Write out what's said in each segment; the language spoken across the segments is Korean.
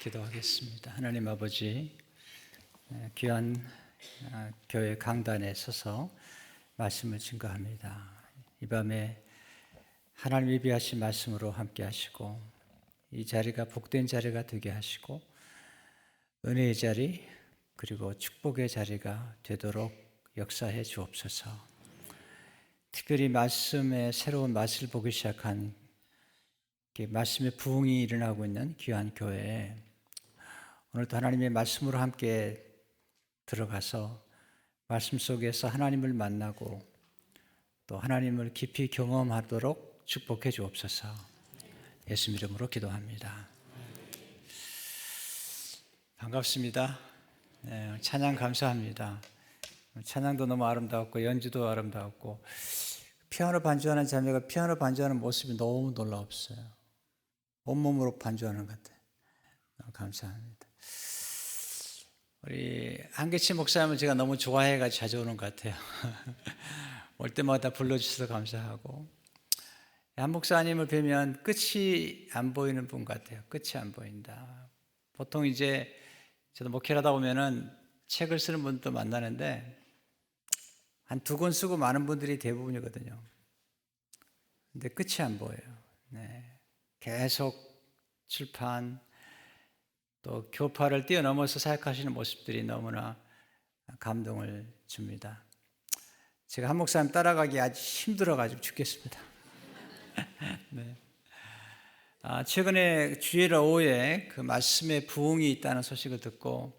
기도하겠습니다. 하나님 아버지, 귀한 교회 강단에 서서 말씀을 증거합니다. 이 밤에 하나님 예비하신 말씀으로 함께 하시고 이 자리가 복된 자리가 되게 하시고 은혜의 자리 그리고 축복의 자리가 되도록 역사해 주옵소서. 특별히 말씀의 새로운 맛을 보기 시작한 말씀의 부흥이 일어나고 있는 귀한 교회에 오늘도 하나님의 말씀으로 함께 들어가서 말씀 속에서 하나님을 만나고 또 하나님을 깊이 경험하도록 축복해 주옵소서. 예수 이름으로 기도합니다. 반갑습니다. 찬양 감사합니다. 찬양도 너무 아름다웠고 연주도 아름다웠고 피아노 반주하는 자매가 피아노 반주하는 모습이 너무 놀라웠어요. 온몸으로 반주하는 것 같아요. 감사합니다. 우리 한계치 목사님을 제가 너무 좋아해가지고 자주 오는 것 같아요. 올 때마다 불러주셔서 감사하고 한 목사님을 뵈면 끝이 안 보이는 분 같아요. 끝이 안 보인다. 보통 이제 저도 목회를 하다 보면은 책을 쓰는 분도 만나는데 한 2권 쓰고 많은 분들이 대부분이거든요. 근데 끝이 안 보여요. 네. 계속 출판 또 교파를 뛰어넘어서 사역하시는 모습들이 너무나 감동을 줍니다. 제가 한 목사님 따라가기 아주 힘들어가지고 죽겠습니다. 네. 최근에 주일 오후에 그 말씀의 부흥이 있다는 소식을 듣고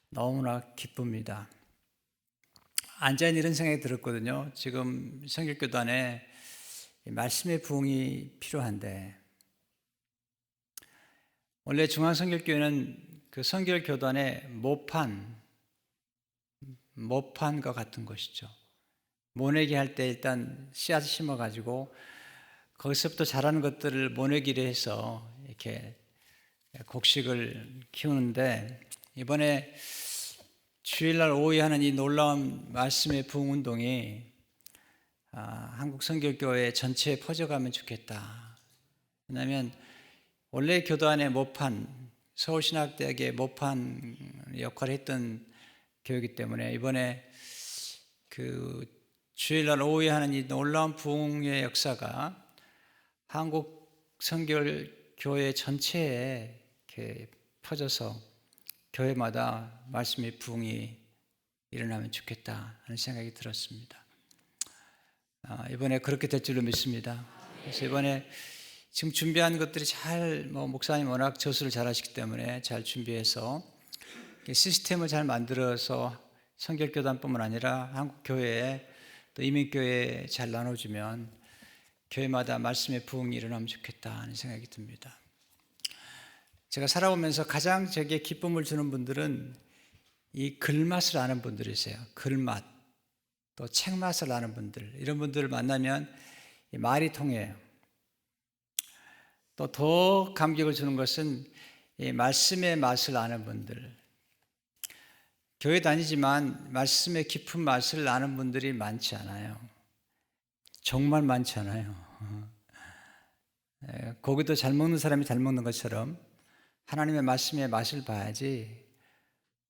너무나 기쁩니다. 앉아있는 이런 생각이 들었거든요. 지금 성결교단에 말씀의 부흥이 필요한데 원래 중앙성결교회는 그 성결교단의 모판과 같은 것이죠. 모내기 할 때 일단 씨앗을 심어가지고 거기서부터 자라는 것들을 모내기를 해서 이렇게 곡식을 키우는데 이번에 주일날 오후에 하는 이 놀라운 말씀의 부흥운동이 한국 성결교회 전체에 퍼져가면 좋겠다. 왜냐하면 원래 교단의 모판, 서울신학대학의 모판 역할을 했던 교회이기 때문에 이번에 그 주일날 오후에 하는 이 놀라운 부흥의 역사가 한국 성결교회 전체에 이렇게 퍼져서 교회마다 말씀의 부흥이 일어나면 좋겠다 하는 생각이 들었습니다. 이번에 그렇게 될 줄로 믿습니다. 그래서 이번에 지금 준비한 것들이 목사님 워낙 저수를 잘 하시기 때문에 잘 준비해서 시스템을 잘 만들어서 성결교단뿐만 아니라 한국교회에 또 이민교회에 잘 나눠주면 교회마다 말씀의 부흥이 일어나면 좋겠다 하는 생각이 듭니다. 제가 살아오면서 가장 제게 기쁨을 주는 분들은 이 글맛을 아는 분들이세요. 글맛, 또 책맛을 아는 분들, 이런 분들을 만나면 말이 통해요. 또 더 감격을 주는 것은 이 말씀의 맛을 아는 분들. 교회 다니지만 말씀의 깊은 맛을 아는 분들이 많지 않아요. 정말 많지 않아요. 고기도 잘 먹는 사람이 잘 먹는 것처럼 하나님의 말씀의 맛을 봐야지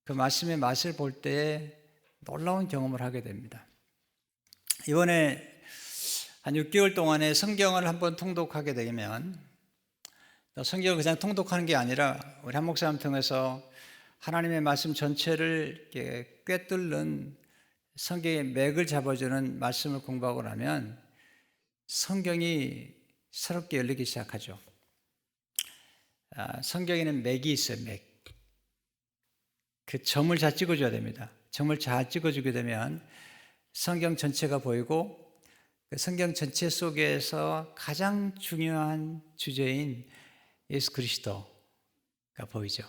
그 말씀의 맛을 볼 때에 놀라운 경험을 하게 됩니다. 이번에 한 6개월 동안에 성경을 한번 통독하게 되면 성경을 그냥 통독하는 게 아니라 우리 한 목사님 통해서 하나님의 말씀 전체를 이렇게 꿰뚫는 성경의 맥을 잡아주는 말씀을 공부하고 나면 성경이 새롭게 열리기 시작하죠. 성경에는 맥이 있어요. 맥. 그 점을 잘 찍어줘야 됩니다. 점을 잘 찍어주게 되면 성경 전체가 보이고 그 성경 전체 속에서 가장 중요한 주제인 예수 그리스도가 보이죠.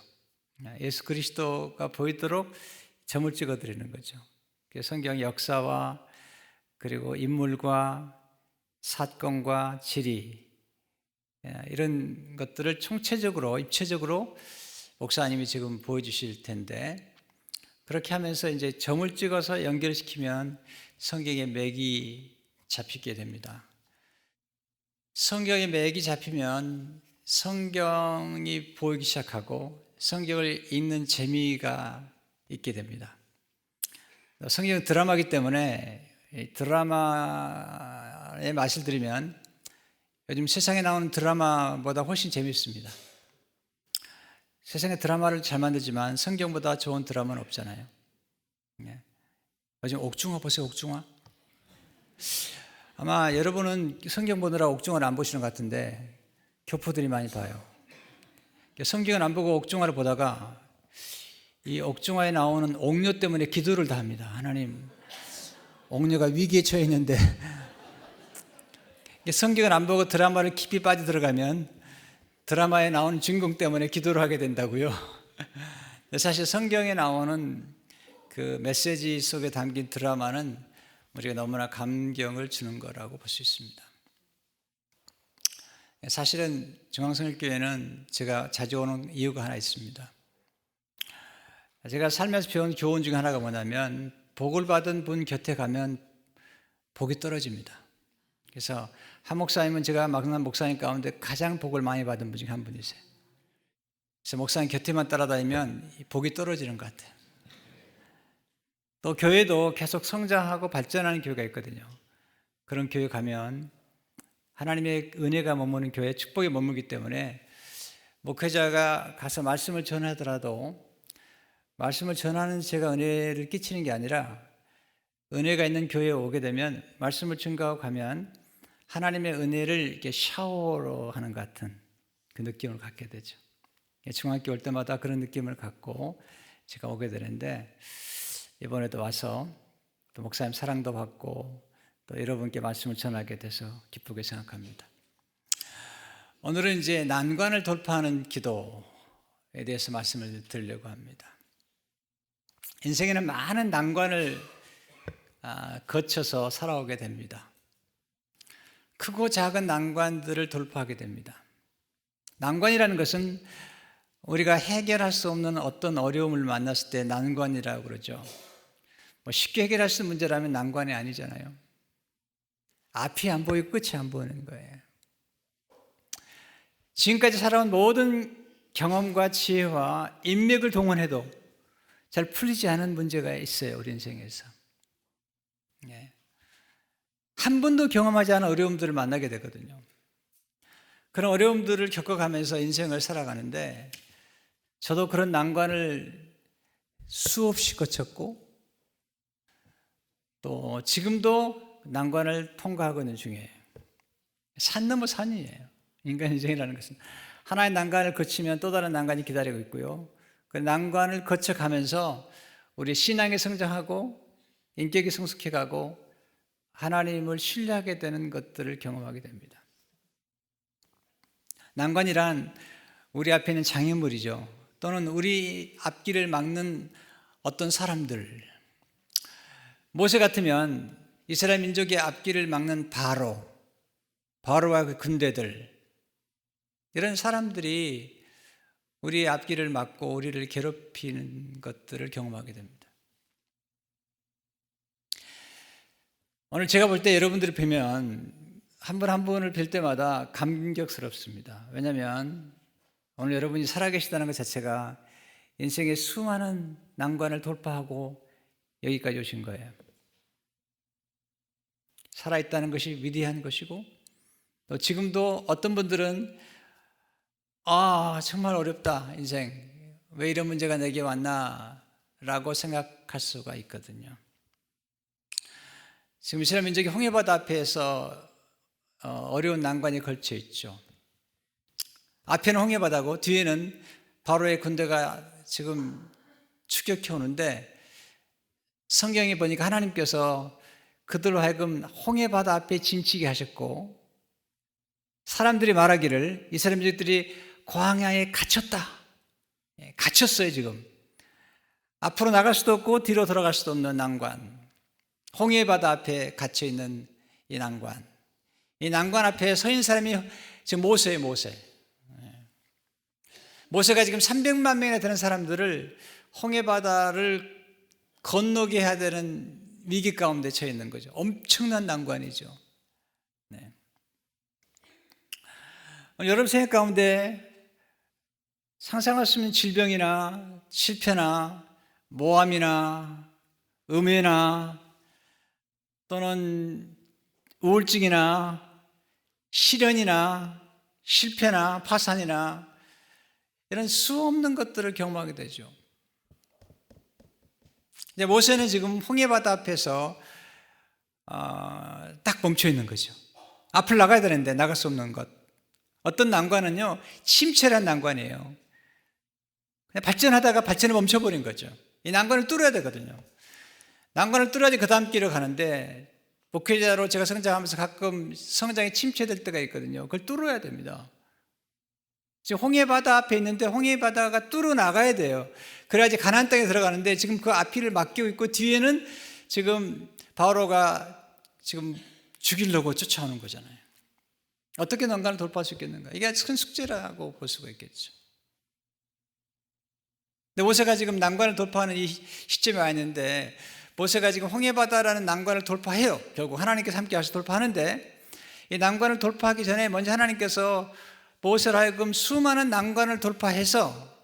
예수 그리스도가 보이도록 점을 찍어드리는 거죠. 성경 역사와 그리고 인물과 사건과 지리 이런 것들을 총체적으로 입체적으로 목사님이 지금 보여주실 텐데 그렇게 하면서 이제 점을 찍어서 연결시키면 성경의 맥이 잡히게 됩니다. 성경의 맥이 잡히면 성경이 보이기 시작하고 성경을 읽는 재미가 있게 됩니다. 성경은 드라마이기 때문에 드라마의 맛을 들이면 요즘 세상에 나오는 드라마보다 훨씬 재미있습니다. 세상에 드라마를 잘 만들지만 성경보다 좋은 드라마는 없잖아요. 요즘 옥중화 보세요, 옥중화. 아마 여러분은 성경 보느라 옥중화를 안 보시는 것 같은데 교포들이 많이 봐요. 성경을 안 보고 옥중화를 보다가 이 옥중화에 나오는 옥녀 때문에 기도를 다 합니다. 하나님, 옥녀가 위기에 처해 있는데 성경을 안 보고 드라마를 깊이 빠져들어가면 드라마에 나오는 주인공 때문에 기도를 하게 된다고요. 사실 성경에 나오는 그 메시지 속에 담긴 드라마는 우리가 너무나 감격을 주는 거라고 볼 수 있습니다. 사실은 중앙성일교회는 제가 자주 오는 이유가 하나 있습니다. 제가 살면서 배운 교훈 중에 하나가 뭐냐면 복을 받은 분 곁에 가면 복이 떨어집니다. 그래서 한 목사님은 제가 만난 목사님 가운데 가장 복을 많이 받은 분 중에 한 분이세요. 그래서 목사님 곁에만 따라다니면 복이 떨어지는 것 같아요. 또 교회도 계속 성장하고 발전하는 교회가 있거든요. 그런 교회 가면 하나님의 은혜가 머무는 교회, 축복이 머물기 때문에 목회자가 가서 말씀을 전하더라도 말씀을 전하는 제가 은혜를 끼치는 게 아니라 은혜가 있는 교회에 오게 되면 말씀을 증거하고 가면 하나님의 은혜를 이렇게 샤워로 하는 것 같은 그 느낌을 갖게 되죠. 중학교 올 때마다 그런 느낌을 갖고 제가 오게 되는데 이번에도 와서 또 목사님 사랑도 받고 또 여러분께 말씀을 전하게 돼서 기쁘게 생각합니다. 오늘은 이제 난관을 돌파하는 기도에 대해서 말씀을 드리려고 합니다. 인생에는 많은 난관을 거쳐서 살아오게 됩니다. 크고 작은 난관들을 돌파하게 됩니다. 난관이라는 것은 우리가 해결할 수 없는 어떤 어려움을 만났을 때 난관이라고 그러죠. 쉽게 해결할 수 있는 문제라면 난관이 아니잖아요. 앞이 안 보이고 끝이 안 보이는 거예요. 지금까지 살아온 모든 경험과 지혜와 인맥을 동원해도 잘 풀리지 않은 문제가 있어요, 우리 인생에서. 한 번도 경험하지 않은 어려움들을 만나게 되거든요. 그런 어려움들을 겪어가면서 인생을 살아가는데 저도 그런 난관을 수없이 거쳤고 또 지금도 난관을 통과하고 있는 중이에요. 산 넘어 산이에요. 인간 인생이라는 것은 하나의 난관을 거치면 또 다른 난관이 기다리고 있고요. 그 난관을 거쳐가면서 우리 신앙이 성장하고 인격이 성숙해가고 하나님을 신뢰하게 되는 것들을 경험하게 됩니다. 난관이란 우리 앞에 있는 장애물이죠. 또는 우리 앞길을 막는 어떤 사람들. 모세 같으면 이스라엘 민족의 앞길을 막는 바로와 그 군대들, 이런 사람들이 우리의 앞길을 막고 우리를 괴롭히는 것들을 경험하게 됩니다. 오늘 제가 볼 때 여러분들이 뵈면 한 분 한 분을 뵐 때마다 감격스럽습니다. 왜냐하면 오늘 여러분이 살아계시다는 것 자체가 인생의 수많은 난관을 돌파하고 여기까지 오신 거예요. 살아있다는 것이 위대한 것이고 또 지금도 어떤 분들은 정말 어렵다 인생, 왜 이런 문제가 내게 왔나 라고 생각할 수가 있거든요. 지금 이스라엘 민족이 홍해바다 앞에서 어려운 난관이 걸쳐 있죠. 앞에는 홍해바다고 뒤에는 바로의 군대가 지금 추격해 오는데 성경에 보니까 하나님께서 그들로 하여금 홍해바다 앞에 진치게 하셨고 사람들이 말하기를 이스라엘 민족들이 광야에 갇혔어요. 지금 앞으로 나갈 수도 없고 뒤로 돌아갈 수도 없는 난관, 홍해바다 앞에 갇혀있는 이 난관, 이 난관 앞에 서 있는 사람이 지금 모세예요. 모세가 지금 300만 명이나 되는 사람들을 홍해바다를 건너게 해야 되는 위기 가운데 처해 있는 거죠. 엄청난 난관이죠. 여러분 생각 가운데 상상할 수 있는 질병이나 실패나 모함이나 음해나 또는 우울증이나 시련이나 실패나 파산이나 이런 수없는 것들을 경험하게 되죠. 이제 모세는 지금 홍해바다 앞에서 딱 멈춰 있는 거죠. 앞을 나가야 되는데 나갈 수 없는 것. 어떤 난관은요, 침체란 난관이에요. 그냥 발전하다가 발전을 멈춰버린 거죠. 이 난관을 뚫어야 되거든요. 난관을 뚫어야지 그 다음 길을 가는데, 목회자로 제가 성장하면서 가끔 성장이 침체될 때가 있거든요. 그걸 뚫어야 됩니다. 지금 홍해바다 앞에 있는데 홍해바다가 뚫어 나가야 돼요. 그래야지 가나안 땅에 들어가는데 지금 그 앞길을 막히고 있고 뒤에는 지금 바오로가 지금 죽이려고 쫓아오는 거잖아요. 어떻게 난관을 돌파할 수 있겠는가? 이게 큰 숙제라고 볼 수가 있겠죠. 근데 모세가 지금 난관을 돌파하는 이 시점에 와 있는데, 모세가 지금 홍해바다라는 난관을 돌파해요. 결국 하나님께서 함께 하셔서 돌파하는데, 이 난관을 돌파하기 전에 먼저 하나님께서 모세로 하여금 수많은 난관을 돌파해서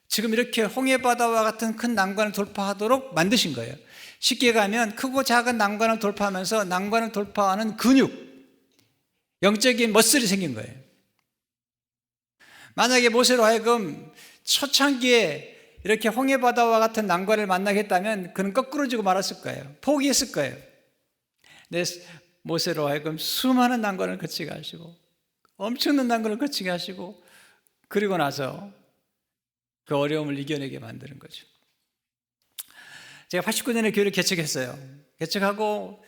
지금 이렇게 홍해바다와 같은 큰 난관을 돌파하도록 만드신 거예요. 쉽게 가면 크고 작은 난관을 돌파하면서 난관을 돌파하는 근육, 영적인 머슬이 생긴 거예요. 만약에 모세로 하여금 초창기에 이렇게 홍해바다와 같은 난관을 만나겠다면 그는 거꾸로 지고 말았을 거예요. 포기했을 거예요. 근데 모세로 하여금 수많은 난관을 거치게 하시고 엄청난 난관을 거치게 하시고 그리고 나서 그 어려움을 이겨내게 만드는 거죠. 제가 89년에 교회를 개척했어요. 개척하고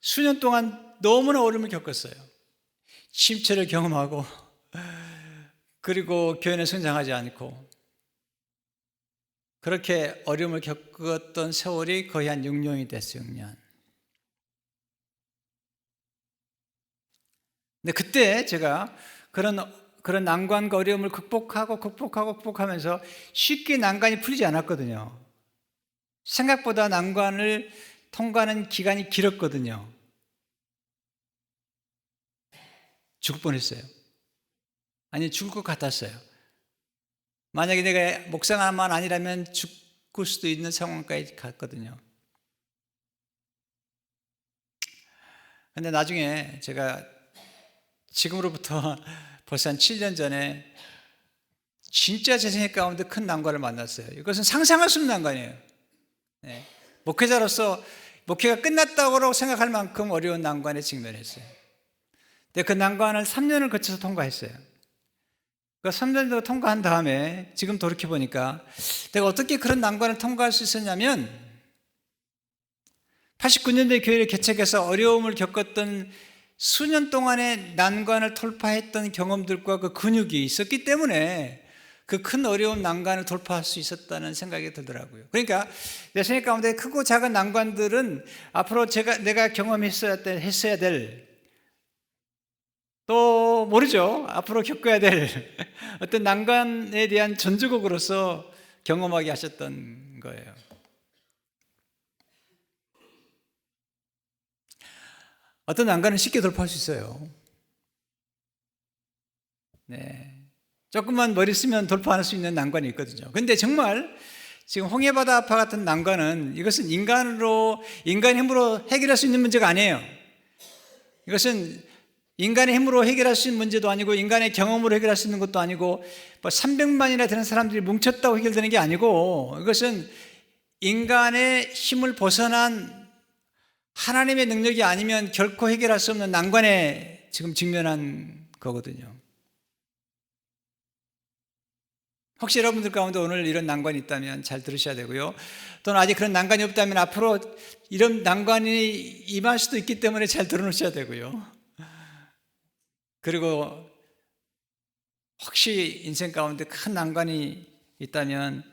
수년 동안 너무나 어려움을 겪었어요. 침체를 경험하고 그리고 교회는 성장하지 않고 그렇게 어려움을 겪었던 세월이 거의 한 6년이 됐어요. 6년. 근데 그때 제가 그런 난관과 어려움을 극복하면서 쉽게 난관이 풀리지 않았거든요. 생각보다 난관을 통과하는 기간이 길었거든요. 죽을 뻔했어요. 아니, 죽을 것 같았어요. 만약에 내가 목사만 아니라면 죽을 수도 있는 상황까지 갔거든요. 근데 나중에 제가 지금으로부터 벌써 한 7년 전에 진짜 제 생각 가운데 큰 난관을 만났어요. 이것은 상상할 수 없는 난관이에요. 네. 목회자로서 목회가 끝났다고 생각할 만큼 어려운 난관에 직면했어요. 근데 그 난관을 3년을 거쳐서 통과했어요. 그 3년도 통과한 다음에 지금 돌이켜보니까 내가 어떻게 그런 난관을 통과할 수 있었냐면 89년도에 교회를 개척해서 어려움을 겪었던 수년 동안의 난관을 돌파했던 경험들과 그 근육이 있었기 때문에 그 큰 어려운 난관을 돌파할 수 있었다는 생각이 들더라고요. 그러니까 내 생각 가운데 크고 작은 난관들은 앞으로 내가 경험했어야 될, 또 모르죠. 앞으로 겪어야 될 어떤 난관에 대한 전주곡으로서 경험하게 하셨던 거예요. 어떤 난관은 쉽게 돌파할 수 있어요. 네. 조금만 머리 쓰면 돌파할 수 있는 난관이 있거든요. 근데 정말 지금 홍해바다 아파 같은 난관은 이것은 인간의 힘으로 해결할 수 있는 문제가 아니에요. 이것은 인간의 힘으로 해결할 수 있는 문제도 아니고 인간의 경험으로 해결할 수 있는 것도 아니고 300만이나 되는 사람들이 뭉쳤다고 해결되는 게 아니고 이것은 인간의 힘을 벗어난 하나님의 능력이 아니면 결코 해결할 수 없는 난관에 지금 직면한 거거든요. 혹시 여러분들 가운데 오늘 이런 난관이 있다면 잘 들으셔야 되고요. 또는 아직 그런 난관이 없다면 앞으로 이런 난관이 임할 수도 있기 때문에 잘 들어놓으셔야 되고요. 그리고 혹시 인생 가운데 큰 난관이 있다면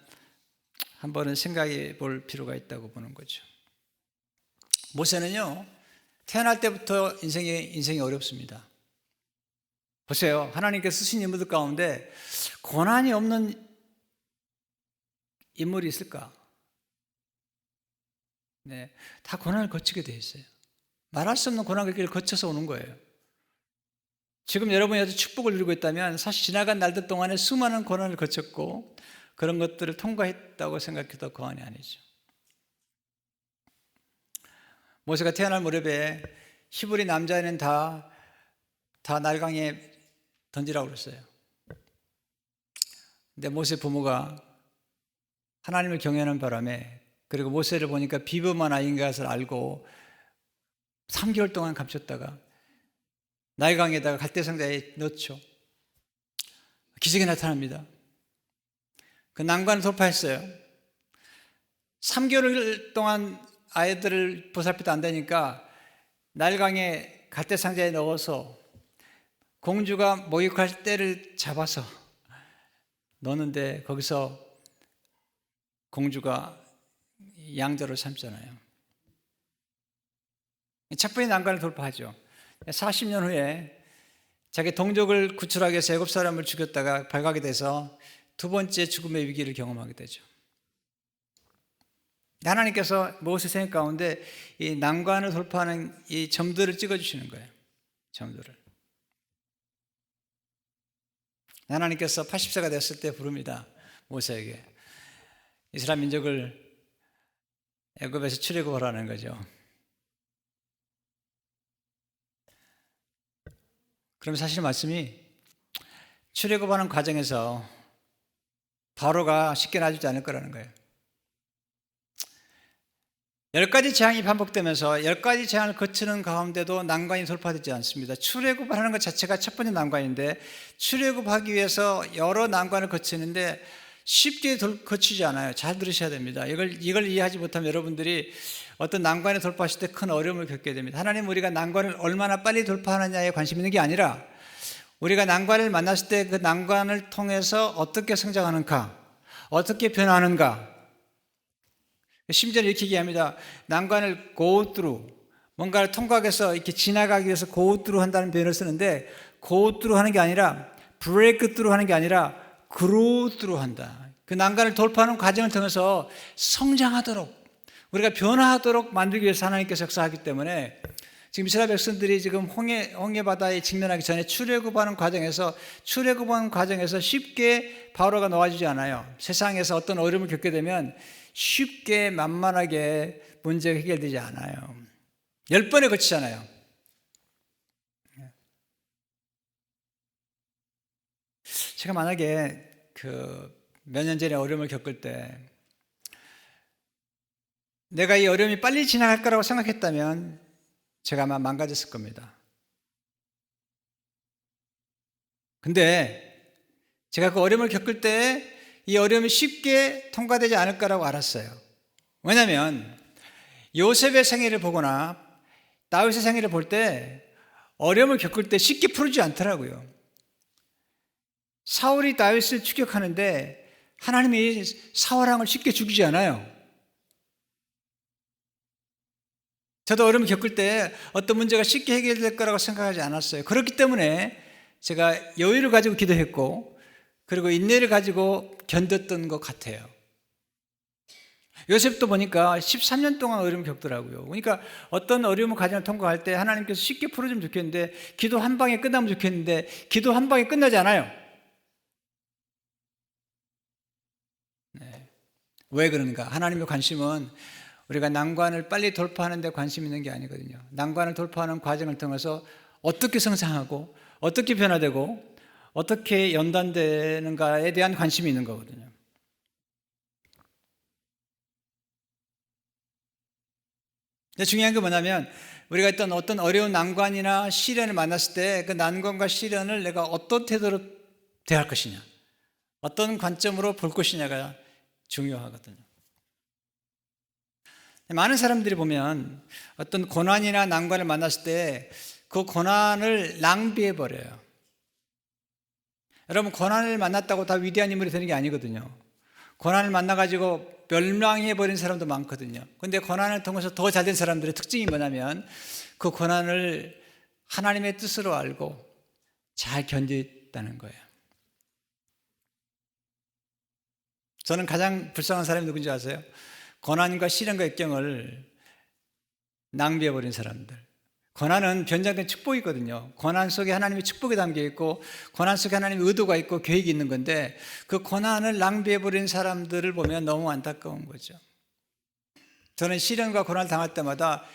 한 번은 생각해 볼 필요가 있다고 보는 거죠. 모세는요, 태어날 때부터 인생이 어렵습니다. 보세요. 하나님께서 쓰신 인물들 가운데 고난이 없는 인물이 있을까? 네, 다 고난을 거치게 돼 있어요. 말할 수 없는 고난의 길을 거쳐서 오는 거예요. 지금 여러분이 아주 축복을 누리고 있다면 사실 지나간 날들 동안에 수많은 고난을 거쳤고 그런 것들을 통과했다고 생각해도 과언이 아니죠. 모세가 태어날 무렵에 히브리 남자애는 다 날강에 던지라고 그랬어요. 근데 모세 부모가 하나님을 경외하는 바람에, 그리고 모세를 보니까 비범한 아이인 것을 알고 3개월 동안 감췄다가 나일강에다가 갈대상자에 넣죠. 기적이 나타납니다. 그 난관을 돌파했어요. 3개월 동안 아이들을 보살피도 안 되니까 나일강에 갈대상자에 넣어서 공주가 목욕할 때를 잡아서 넣는데 거기서 공주가 양자로 삼잖아요. 첫 번째 난관을 돌파하죠. 40년 후에 자기 동족을 구출하기 위해서 애굽 사람을 죽였다가 발각이 돼서 두 번째 죽음의 위기를 경험하게 되죠. 하나님께서 모세 생각 가운데 이 난관을 돌파하는 이 점들을 찍어주시는 거예요. 점들을. 하나님께서 80세가 됐을 때 부릅니다. 모세에게. 이스라엘 민족을 애굽에서 출애굽하라는 거죠. 그럼 사실 말씀이 출애굽하는 과정에서 바로가 쉽게 놔주지 않을 거라는 거예요. 10가지 재앙이 반복되면서 10가지 재앙을 거치는 가운데도 난관이 돌파되지 않습니다. 출애굽하는 것 자체가 첫 번째 난관인데 출애굽하기 위해서 여러 난관을 거치는데 쉽게 거치지 않아요. 잘 들으셔야 됩니다. 이걸 이해하지 못하면 여러분들이 어떤 난관에 돌파하실 때 큰 어려움을 겪게 됩니다. 하나님, 우리가 난관을 얼마나 빨리 돌파하느냐에 관심 있는 게 아니라 우리가 난관을 만났을 때 그 난관을 통해서 어떻게 성장하는가, 어떻게 변화하는가. 심지어는 이렇게 얘기합니다. 난관을 go through, 뭔가를 통과해서 이렇게 지나가기 위해서 go through 한다는 표현을 쓰는데 go through 하는 게 아니라 break through 하는 게 아니라 grow through 한다. 그 난관을 돌파하는 과정을 통해서 성장하도록, 우리가 변화하도록 만들기 위해서 하나님께서 역사하기 때문에 지금 이스라엘 백성들이 지금 홍해 바다에 직면하기 전에 출애굽하는 과정에서 쉽게 바로가 놓아지지 않아요. 세상에서 어떤 어려움을 겪게 되면 쉽게 만만하게 문제가 해결되지 않아요. 10번에 거치잖아요. 제가 만약에 몇 년 전에 어려움을 겪을 때 내가 이 어려움이 빨리 지나갈 거라고 생각했다면 제가 아마 망가졌을 겁니다. 근데 제가 그 어려움을 겪을 때 이 어려움이 쉽게 통과되지 않을 거라고 알았어요. 왜냐하면 요셉의 생애를 보거나 다윗의 생애를 볼 때 어려움을 겪을 때 쉽게 풀지 않더라고요. 사울이 다윗을 추격하는데 하나님이 사울왕을 쉽게 죽이지 않아요. 저도 어려움을 겪을 때 어떤 문제가 쉽게 해결될 거라고 생각하지 않았어요. 그렇기 때문에 제가 여유를 가지고 기도했고, 그리고 인내를 가지고 견뎠던 것 같아요. 요셉도 보니까 13년 동안 어려움을 겪더라고요. 그러니까 어떤 어려움을 과정을 통과할 때 하나님께서 쉽게 풀어주면 좋겠는데, 기도 한 방에 끝나면 좋겠는데 기도 한 방에 끝나지 않아요. 네. 왜 그런가? 하나님의 관심은 우리가 난관을 빨리 돌파하는 데 관심 있는 게 아니거든요. 난관을 돌파하는 과정을 통해서 어떻게 성장하고 어떻게 변화되고 어떻게 연단되는가에 대한 관심이 있는 거거든요. 근데 중요한 게 뭐냐면 우리가 어떤 어려운 난관이나 시련을 만났을 때 그 난관과 시련을 내가 어떤 태도로 대할 것이냐, 어떤 관점으로 볼 것이냐가 중요하거든요. 많은 사람들이 보면 어떤 고난이나 난관을 만났을 때 그 고난을 낭비해 버려요. 여러분, 고난을 만났다고 다 위대한 인물이 되는 게 아니거든요. 고난을 만나가지고 멸망해 버린 사람도 많거든요. 그런데 고난을 통해서 더 잘된 사람들의 특징이 뭐냐면 그 고난을 하나님의 뜻으로 알고 잘 견디다는 거예요. 저는 가장 불쌍한 사람이 누군지 아세요? 고난과 시련과 역경을 낭비해 버린 사람들. 고난은 변장된 축복이거든요. 고난 속에 하나님의 축복이 담겨 있고 고난 속에 하나님의 의도가 있고 계획이 있는 건데 그 고난을 낭비해버린 사람들을 보면 너무 안타까운 거죠. 저는 시련과 고난을 당할 때마다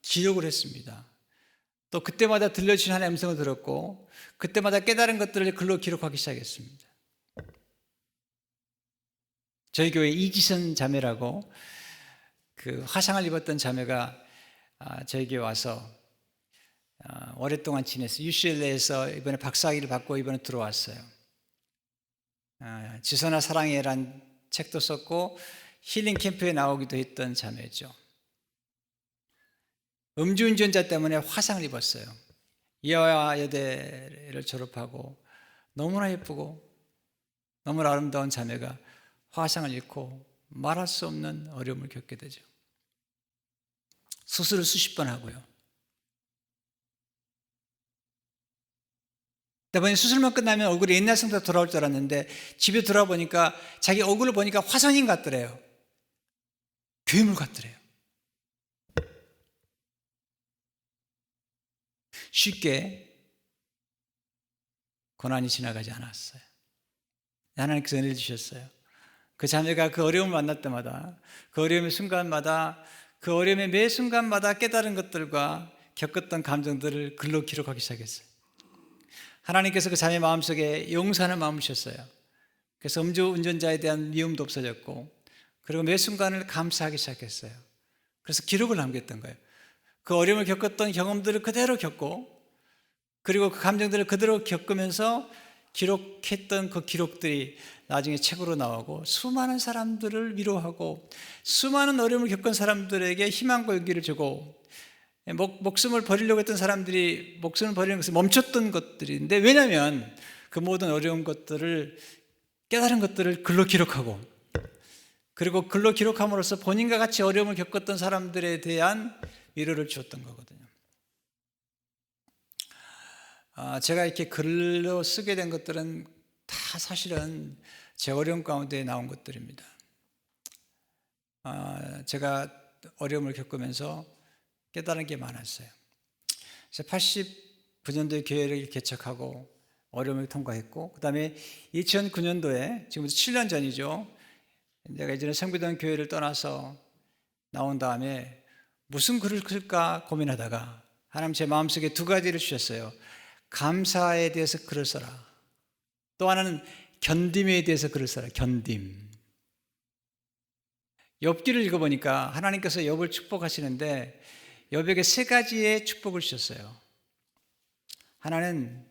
기록을 했습니다. 또 그때마다 들려주신 하나님의 음성을 들었고 그때마다 깨달은 것들을 글로 기록하기 시작했습니다. 저희 교회 이지선 자매라고 그 화상을 입었던 자매가 저희 교회 와서 오랫동안 지냈어요. UCLA에서 이번에 박사학위를 받고 이번에 들어왔어요. 지선아 사랑해란 책도 썼고 힐링 캠프에 나오기도 했던 자매죠. 음주운전자 때문에 화상을 입었어요. 이화여대를 졸업하고 너무나 예쁘고 너무나 아름다운 자매가 화상을 입고 말할 수 없는 어려움을 겪게 되죠. 수술을 수십 번 하고요. 이번에 수술만 끝나면 얼굴이 옛날 상태로 돌아올 줄 알았는데 집에 돌아보니까 자기 얼굴을 보니까 화성인 같더래요. 괴물 같더래요. 쉽게 고난이 지나가지 않았어요. 하나님께서 은혜를 주셨어요. 그 자매가 그 어려움을 만날 때마다 그 어려움의 순간마다 그 어려움의 매 순간마다 깨달은 것들과 겪었던 감정들을 글로 기록하기 시작했어요. 하나님께서 그 자매 마음속에 용서하는 마음을 주셨어요. 그래서 음주운전자에 대한 미움도 없어졌고 그리고 매 순간을 감사하기 시작했어요. 그래서 기록을 남겼던 거예요. 그 어려움을 겪었던 경험들을 그대로 겪고 그리고 그 감정들을 그대로 겪으면서 기록했던 그 기록들이 나중에 책으로 나오고 수많은 사람들을 위로하고 수많은 어려움을 겪은 사람들에게 희망과 용기를 주고 목숨을 버리려고 했던 사람들이 목숨을 버리는 것을 멈췄던 것들인데 왜냐하면 그 모든 어려운 것들을 깨달은 것들을 글로 기록하고 그리고 글로 기록함으로써 본인과 같이 어려움을 겪었던 사람들에 대한 위로를 주었던 거거든요. 제가 이렇게 글로 쓰게 된 것들은 다 사실은 제 어려움 가운데 나온 것들입니다. 제가 어려움을 겪으면서 깨달은 게 많았어요. 그래서 89년도에 교회를 개척하고 어려움을 통과했고 그 다음에 2009년도에 지금부터 7년 전이죠. 내가 이제는 성비동 교회를 떠나서 나온 다음에 무슨 글을 쓸까 고민하다가 하나님 제 마음속에 두 가지를 주셨어요. 감사에 대해서 글을 써라. 또 하나는 견딤에 대해서 글을 써라. 견딤. 욥기를 읽어보니까 하나님께서 욥을 축복하시는데 욥에게 세 가지의 축복을 주셨어요. 하나님은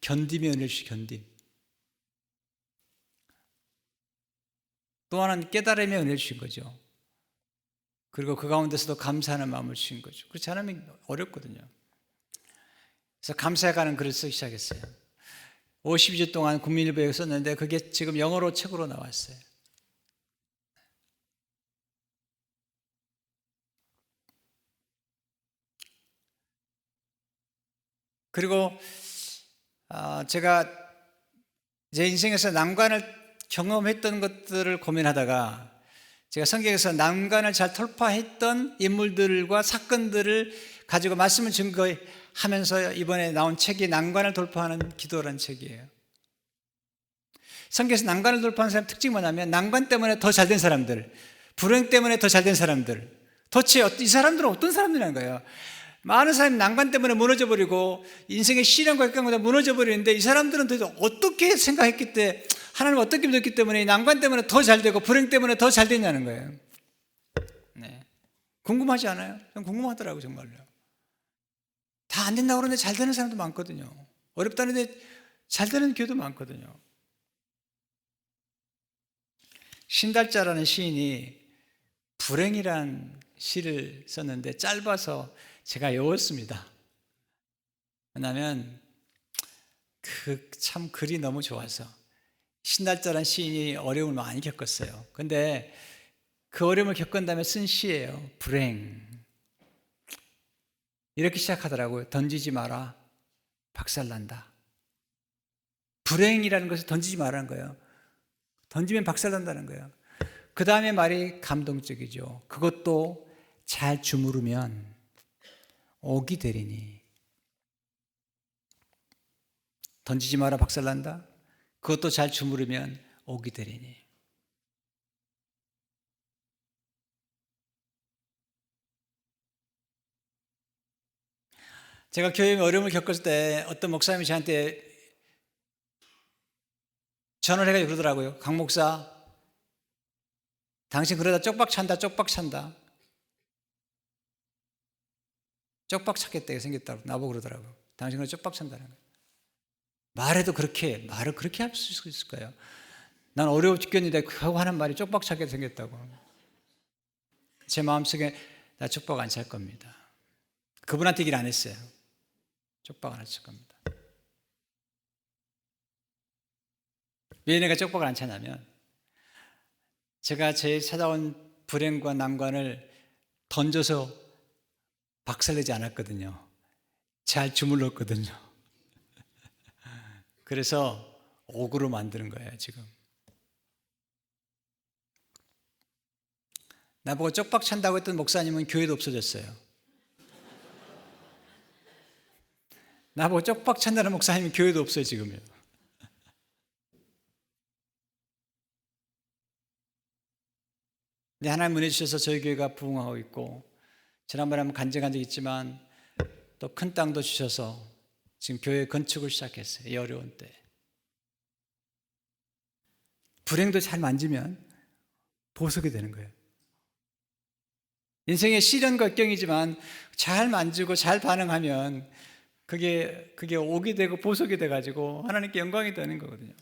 견딤의 은혜를 주시 견딤. 또 하나는 깨달음의 은혜를 주신 거죠. 그리고 그 가운데서도 감사하는 마음을 주신 거죠. 그렇지 않으면 어렵거든요. 그래서 감사해가는 글을 쓰기 시작했어요. 52주 동안 국민일보에 썼는데 그게 지금 영어로 책으로 나왔어요. 그리고 제가 제 인생에서 난관을 경험했던 것들을 고민하다가 제가 성경에서 난관을 잘 돌파했던 인물들과 사건들을 가지고 말씀을 증거하면서 이번에 나온 책이 난관을 돌파하는 기도라는 책이에요. 성경에서 난관을 돌파하는 사람 특징이 뭐냐면 난관 때문에 더 잘된 사람들, 불행 때문에 더 잘된 사람들, 도대체 이 사람들은 어떤 사람들이라는 거예요. 많은 사람이 난관 때문에 무너져버리고 인생의 시련과 역경보다 무너져버리는데 이 사람들은 도대체 어떻게 생각했기 때문에 하나님을 어떻게 믿었기 때문에 난관 때문에 더 잘되고 불행 때문에 더 잘됐냐는 거예요. 네. 궁금하지 않아요? 전 궁금하더라고요 정말로. 다 안 된다고 그러는데 잘 되는 사람도 많거든요. 어렵다는데 잘 되는 교회도 많거든요. 신달자라는 시인이 불행이란 시를 썼는데 짧아서 제가 외웠습니다. 왜냐하면 참 글이 너무 좋아서. 신달자라는 시인이 어려움을 많이 겪었어요. 근데 그 어려움을 겪은 다음에 쓴 시예요. 불행. 이렇게 시작하더라고요. 던지지 마라. 박살난다. 불행이라는 것을 던지지 말라는 거예요. 던지면 박살난다는 거예요. 그 다음에 말이 감동적이죠. 그것도 잘 주무르면 옥이 되리니. 던지지 마라 박살난다. 그것도 잘 주무르면 옥이 되리니. 제가 교회에 어려움을 겪을 때 어떤 목사님이 저한테 전화를 해가지고 그러더라고요. 강 목사, 당신 그러다 쪽박 찬다, 쪽박 찬다. 쪽박 찾겠다고 생겼다고 나보고 그러더라고요. 당신 그러다 쪽박 찬다는 거예요. 말을 그렇게 할 수 있을까요? 난 어려워 죽겠는데 하고 하는 말이 쪽박 찾게 생겼다고. 제 마음속에 나 쪽박 안 찰 겁니다. 그분한테 얘기를 안 했어요. 쪽박 안 찰 겁니다. 왜 내가 쪽박을 안 차냐면 제가 제 찾아온 불행과 난관을 던져서 박살내지 않았거든요. 잘 주물렀거든요. 그래서 옥으로 만드는 거예요, 지금. 나보고 쪽박 찬다고 했던 목사님은 교회도 없어졌어요. 나보고 쪽박 찬다는 목사님은 교회도 없어요, 지금요. 근데 하나님 은혜 주셔서 저희 교회가 부흥하고 있고, 지난번에 한번 간증한 적 있지만 또 큰 땅도 주셔서 지금 교회 건축을 시작했어요. 이 어려운 때. 불행도 잘 만지면 보석이 되는 거예요. 인생의 시련과 역경이지만 잘 만지고 잘 반응하면 그게 옥이 되고 보석이 돼가지고 하나님께 영광이 되는 거거든요.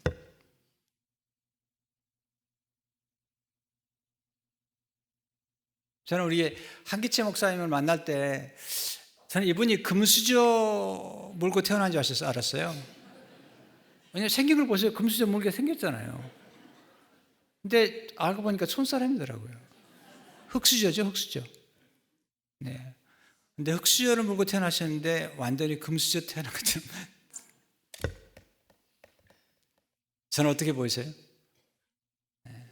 저는 우리 한기채 목사님을 만날 때 저는 이분이 금수저 물고 태어난 줄 알았어요. 왜냐면 생긴 걸 보세요. 금수저 물게 생겼잖아요. 근데 알고 보니까 촌사람이더라고요. 흑수저죠, 흑수저. 네. 근데 흑수저를 물고 태어나셨는데 완전히 금수저 태어난 것처럼. 저는 어떻게 보이세요? 네.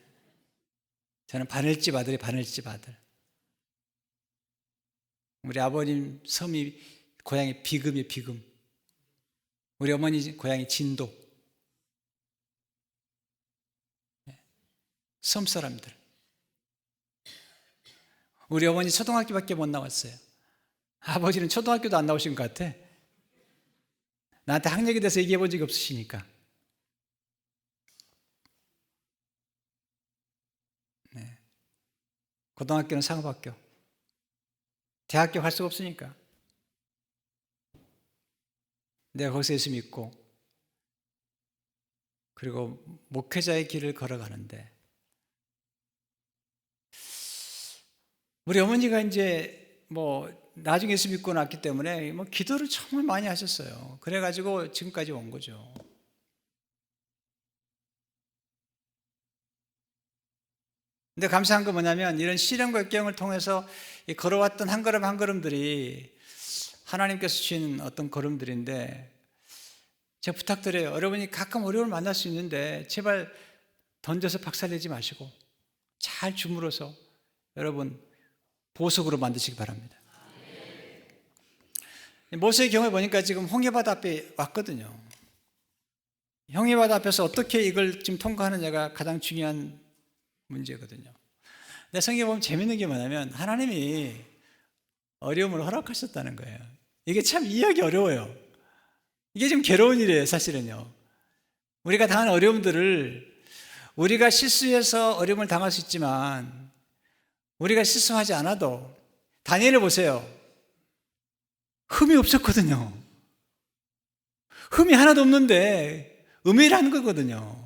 저는 바늘집 아들이 바늘집 아들. 우리 아버님 섬이 고향이 비금이에요, 비금. 우리 어머니 고향이 진도. 섬 사람들. 우리 어머니 초등학교밖에 못 나왔어요. 아버지는 초등학교도 안 나오신 것 같아. 나한테 학력에 대해서 얘기해 본 적이 없으시니까. 네. 고등학교는 상업학교. 대학교 갈 수가 없으니까. 내가 거기서 예수 믿고 그리고 목회자의 길을 걸어가는데 우리 어머니가 이제 나중에 예수 믿고 났기 때문에 기도를 정말 많이 하셨어요. 그래가지고 지금까지 온 거죠. 근데 감사한 건 뭐냐면 이런 시련과 역경을 통해서 걸어왔던 한 걸음 한 걸음들이 하나님께서 주신 어떤 걸음들인데 제가 부탁드려요. 여러분이 가끔 어려움을 만날 수 있는데 제발 던져서 박살내지 마시고 잘 주물어서 여러분 보석으로 만드시기 바랍니다. 모세의 경우에 보니까 지금 홍해바다 앞에 왔거든요. 홍해바다 앞에서 어떻게 이걸 지금 통과하느냐가 가장 중요한 문제거든요. 근데 성경에 보면 재밌는 게 뭐냐면 하나님이 어려움을 허락하셨다는 거예요. 이게 참 이해하기 어려워요. 이게 좀 괴로운 일이에요, 사실은요. 우리가 당한 어려움들을 우리가 실수해서 어려움을 당할 수 있지만 우리가 실수하지 않아도 다니엘을 보세요. 흠이 없었거든요. 흠이 하나도 없는데 은밀한 거거든요.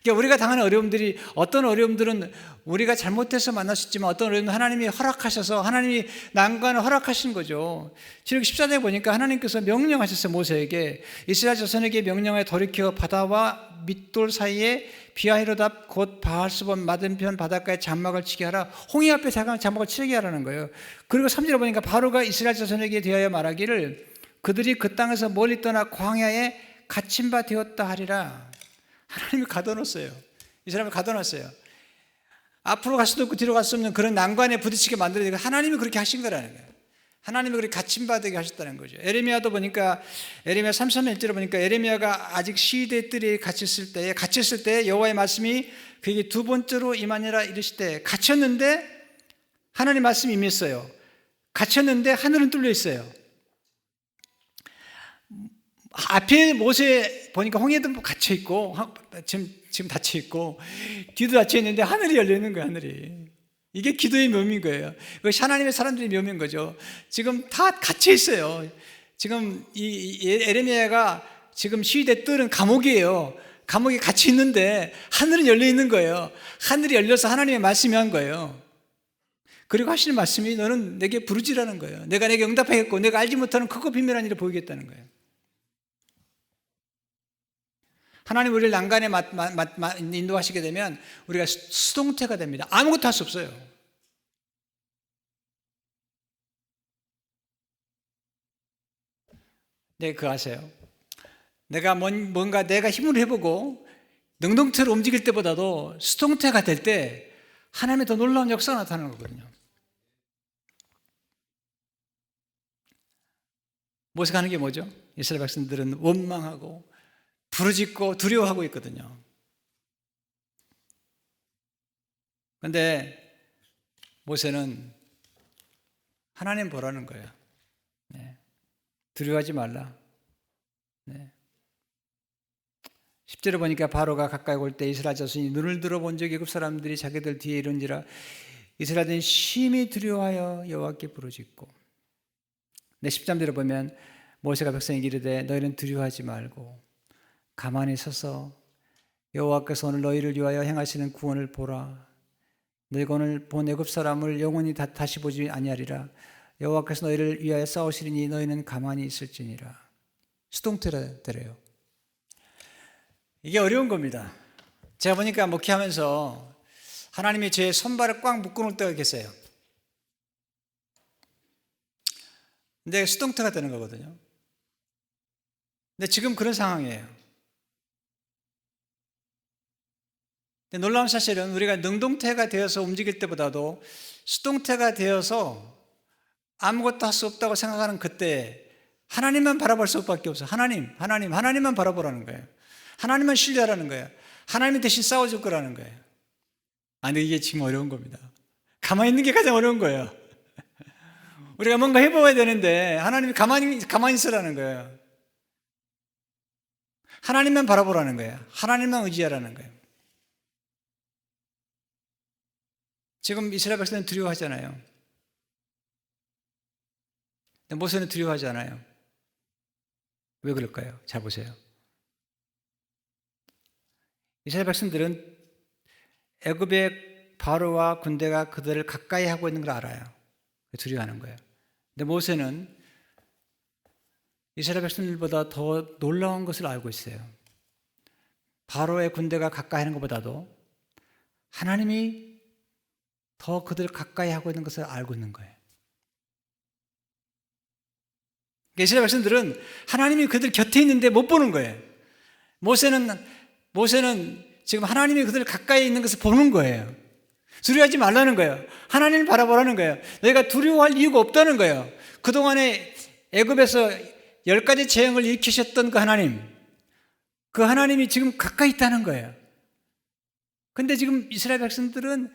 그러니까 우리가 당하는 어려움들이 어떤 어려움들은 우리가 잘못해서 만날 수 있지만 어떤 어려움은 하나님이 허락하셔서 하나님이 난관을 허락하신 거죠. 지금 14장에 보니까 하나님께서 명령하셨어요. 모세에게 이스라엘 자손에게 명령하여 돌이켜 바다와 밑돌 사이에 비하히로답 곧 바알스본 맞은편 바닷가에 장막을 치게 하라. 홍해 앞에 장막을 치게 하라는 거예요. 그리고 3절에 보니까 바로가 이스라엘 자손에게 대하여 말하기를 그들이 그 땅에서 멀리 떠나 광야에 갇힌 바 되었다 하리라. 하나님이 가둬놓았어요. 이 사람을 가둬놨어요. 앞으로 갈 수도 없고 뒤로 갈 수 없는 그런 난관에 부딪히게 만들어야 되고 하나님이 그렇게 하신 거라는 거예요. 하나님이 그렇게 갇힘받게 하셨다는 거죠. 에레미야도 보니까 에레미야 33장 1절에 보니까 에레미야가 아직 시대 뜰에 갇혔을 때 여호와의 말씀이 그에게 두 번째로 임하니라 이르실 때 갇혔는데 하나님 말씀이 임했어요. 갇혔는데 하늘은 뚫려 있어요. 앞에 모세 보니까 홍해도 갇혀 있고 지금 닫혀 있고 뒤도 닫혀 있는데 하늘이 열려 있는 거예요. 하늘이. 이게 기도의 묘미인 거예요. 그것이 하나님의 사람들의 묘미인 거죠. 지금 다 갇혀 있어요. 지금 이 에레미야가 지금 시위대 뜰은 감옥이에요. 감옥에 갇혀 있는데 하늘은 열려 있는 거예요. 하늘이 열려서 하나님의 말씀이 한 거예요. 그리고 하시는 말씀이 너는 내게 부르지라는 거예요. 내가 내게 응답하겠고 내가 알지 못하는 크고 비밀한 일을 보이겠다는 거예요. 하나님 우리를 난간에 인도하시게 되면 우리가 수동태가 됩니다. 아무것도 할 수 없어요. 네, 그거 아세요? 내가 뭔가 내가 힘을 해보고 능동태로 움직일 때보다도 수동태가 될 때 하나님의 더 놀라운 역사가 나타나는 거거든요. 모세가 하는 게 뭐죠? 이스라엘 백성들은 원망하고 부르짖고 두려워하고 있거든요. 그런데 모세는 하나님 보라는 거예요. 네. 두려워하지 말라. 네. 10절에 보니까 바로가 가까이 올 때 이스라엘 자손이 눈을 들어본 적 애굽 사람들이 자기들 뒤에 이른지라 이스라엘은 심히 두려워하여 여호와께 부르짖고. 네, 13절에 보면 모세가 백성에게 이르되 너희는 두려워하지 말고 가만히 서서 여호와께서 오늘 너희를 위하여 행하시는 구원을 보라. 너희가 오늘 본 애굽 사람을 영원히 다시 보지 아니하리라. 여호와께서 너희를 위하여 싸우시리니 너희는 가만히 있을지니라. 수동태래요. 이게 어려운 겁니다. 제가 보니까 목회하면서 하나님이 제 손발을 꽉 묶어놓을 때가 계세요. 근데 수동태가 되는 거거든요. 근데 지금 그런 상황이에요. 놀라운 사실은 우리가 능동태가 되어서 움직일 때보다도 수동태가 되어서 아무것도 할 수 없다고 생각하는 그때 하나님만 바라볼 수밖에 없어요. 하나님만 바라보라는 거예요. 하나님만 신뢰하라는 거예요. 하나님이 대신 싸워줄 거라는 거예요. 근데 이게 지금 어려운 겁니다. 가만히 있는 게 가장 어려운 거예요. 우리가 뭔가 해봐야 되는데 하나님이 가만히 있으라는 거예요. 하나님만 바라보라는 거예요. 하나님만 의지하라는 거예요. 지금 이스라엘 백성은 두려워하잖아요. 근데 모세는 두려워하지 않아요. 왜 그럴까요? 잘 보세요. 이스라엘 백성들은 애굽의 바로와 군대가 그들을 가까이 하고 있는 걸 알아요. 두려워하는 거예요. 근데 모세는 이스라엘 백성들보다 더 놀라운 것을 알고 있어요. 바로의 군대가 가까이 하는 것보다도 하나님이 더 그들을 가까이 하고 있는 것을 알고 있는 거예요. 이스라엘 백성들은 하나님이 그들 곁에 있는데 못 보는 거예요. 모세는 지금 하나님이 그들 가까이 있는 것을 보는 거예요. 두려워하지 말라는 거예요. 하나님을 바라보라는 거예요. 너희가 두려워할 이유가 없다는 거예요. 그동안에 애굽에서 10가지 재앙을 일으키셨던 그 하나님이 지금 가까이 있다는 거예요. 근데 지금 이스라엘 백성들은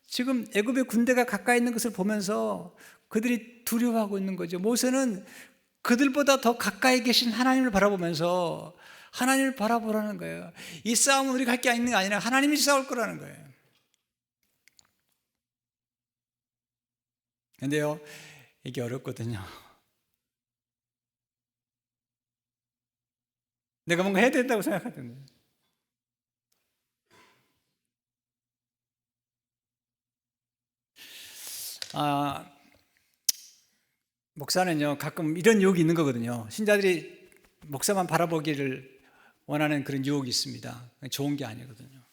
지금 애굽의 군대가 가까이 있는 것을 보면서 그들이 두려워하고 있는 거죠. 모세는 그들보다 더 가까이 계신 하나님을 바라보면서 하나님을 바라보라는 거예요. 이 싸움은 우리가 할 게 있는 게 아니라 하나님이 싸울 거라는 거예요. 근데요, 이게 어렵거든요. 내가 뭔가 해야 된다고 생각하던데. 목사는요, 가끔 이런 유혹이 있는 거거든요. 신자들이 목사만 바라보기를 원하는 그런 유혹이 있습니다. 좋은 게 아니거든요.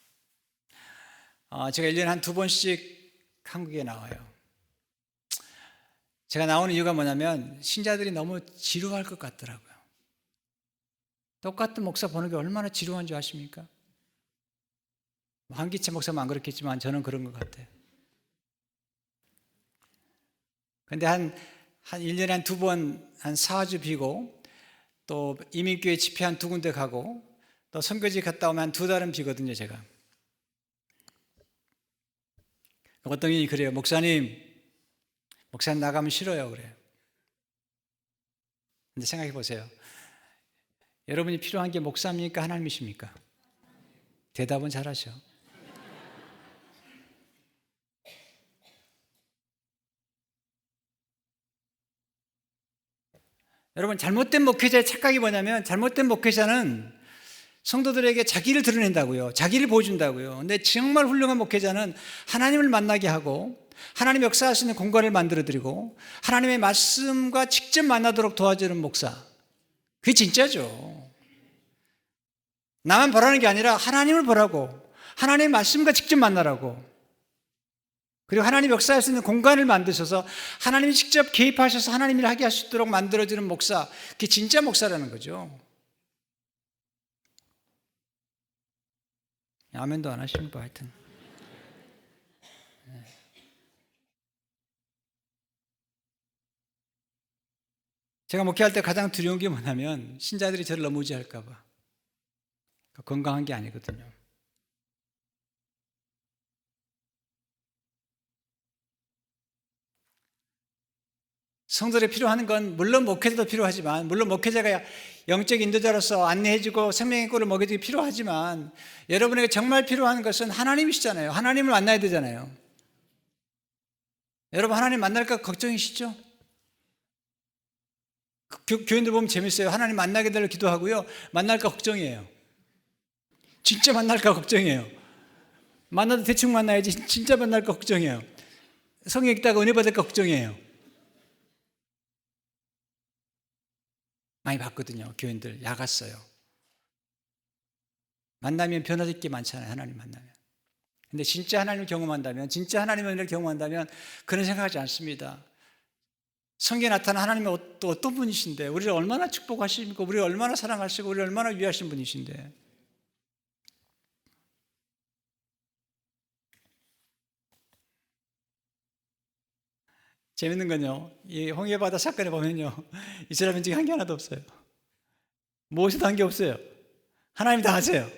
제가 1년에 한 2번씩 한국에 나와요. 제가 나오는 이유가 뭐냐면 신자들이 너무 지루할 것 같더라고요. 똑같은 목사 보는 게 얼마나 지루한 줄 아십니까? 한기채 목사만 안 그렇겠지만 저는 그런 것 같아요. 근데 한 한 1년에 한 2번, 한 4주 비고, 또 이민교회 집회 한 2군데 가고, 또 선교지 갔다 오면 한 2달은 비거든요, 제가. 어떤 분이 그래요. 목사님 나가면 싫어요. 그래요. 근데 생각해 보세요. 여러분이 필요한 게 목사입니까? 하나님이십니까? 대답은 잘하셔. 여러분, 잘못된 목회자의 착각이 뭐냐면, 잘못된 목회자는 성도들에게 자기를 드러낸다고요. 자기를 보여준다고요. 근데 정말 훌륭한 목회자는 하나님을 만나게 하고, 하나님 역사할 수 있는 공간을 만들어드리고, 하나님의 말씀과 직접 만나도록 도와주는 목사. 그게 진짜죠. 나만 보라는 게 아니라 하나님을 보라고, 하나님의 말씀과 직접 만나라고, 그리고 하나님 역사할 수 있는 공간을 만드셔서 하나님이 직접 개입하셔서 하나님 일을 하게 할 수 있도록 만들어주는 목사, 그게 진짜 목사라는 거죠. 아멘도 안 하시는 거 하여튼. 제가 목회할 때 가장 두려운 게 뭐냐면 신자들이 저를 너무 의지할까 봐. 건강한 게 아니거든요. 성도들이 필요한 건 물론 목회자도 필요하지만, 물론 목회자가 영적 인도자로서 안내해주고 생명의 꿀을 먹여주기 필요하지만, 여러분에게 정말 필요한 것은 하나님이시잖아요. 하나님을 만나야 되잖아요. 여러분, 하나님 만날까 걱정이시죠? 교인들 보면 재밌어요. 하나님 만나게 되려 기도하고요, 만날까 걱정이에요. 진짜 만날까 걱정이에요. 만나도 대충 만나야지 진짜 만날까 걱정이에요. 성령 읽다가 은혜 받을까 걱정이에요. 많이 봤거든요. 교인들 야갔어요. 만나면 변화될 게 많잖아요. 하나님 만나면. 근데 진짜 하나님을 경험한다면, 진짜 하나님의 은혜를 경험한다면 그런 생각하지 않습니다. 성경에 나타난 하나님은 또 어떤 분이신데, 우리를 얼마나 축복하십니까? 우리를 얼마나 사랑하시고 우리를 얼마나 위하신 분이신데. 재밌는 건요, 이 홍해바다 사건에 보면요, 이스라엘 민족이 한 게 하나도 없어요. 무엇이도 한 게 없어요. 하나님이 다 하세요.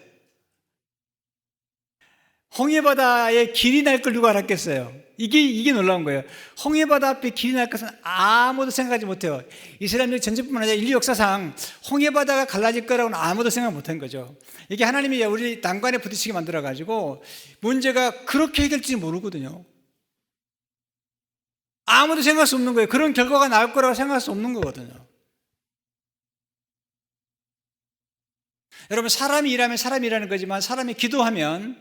홍해바다에 길이 날 걸 누가 알았겠어요? 이게 놀라운 거예요. 홍해바다 앞에 길이 날 것은 아무도 생각하지 못해요. 이스라엘 민족 전체뿐만 아니라 인류 역사상 홍해바다가 갈라질 거라고는 아무도 생각 못한 거죠. 이게 하나님이 우리 난관에 부딪히게 만들어가지고 문제가 그렇게 해결될지 모르거든요. 아무도 생각할 수 없는 거예요. 그런 결과가 나올 거라고 생각할 수 없는 거거든요. 여러분, 사람이 일하면 사람이 일하는 거지만 사람이 기도하면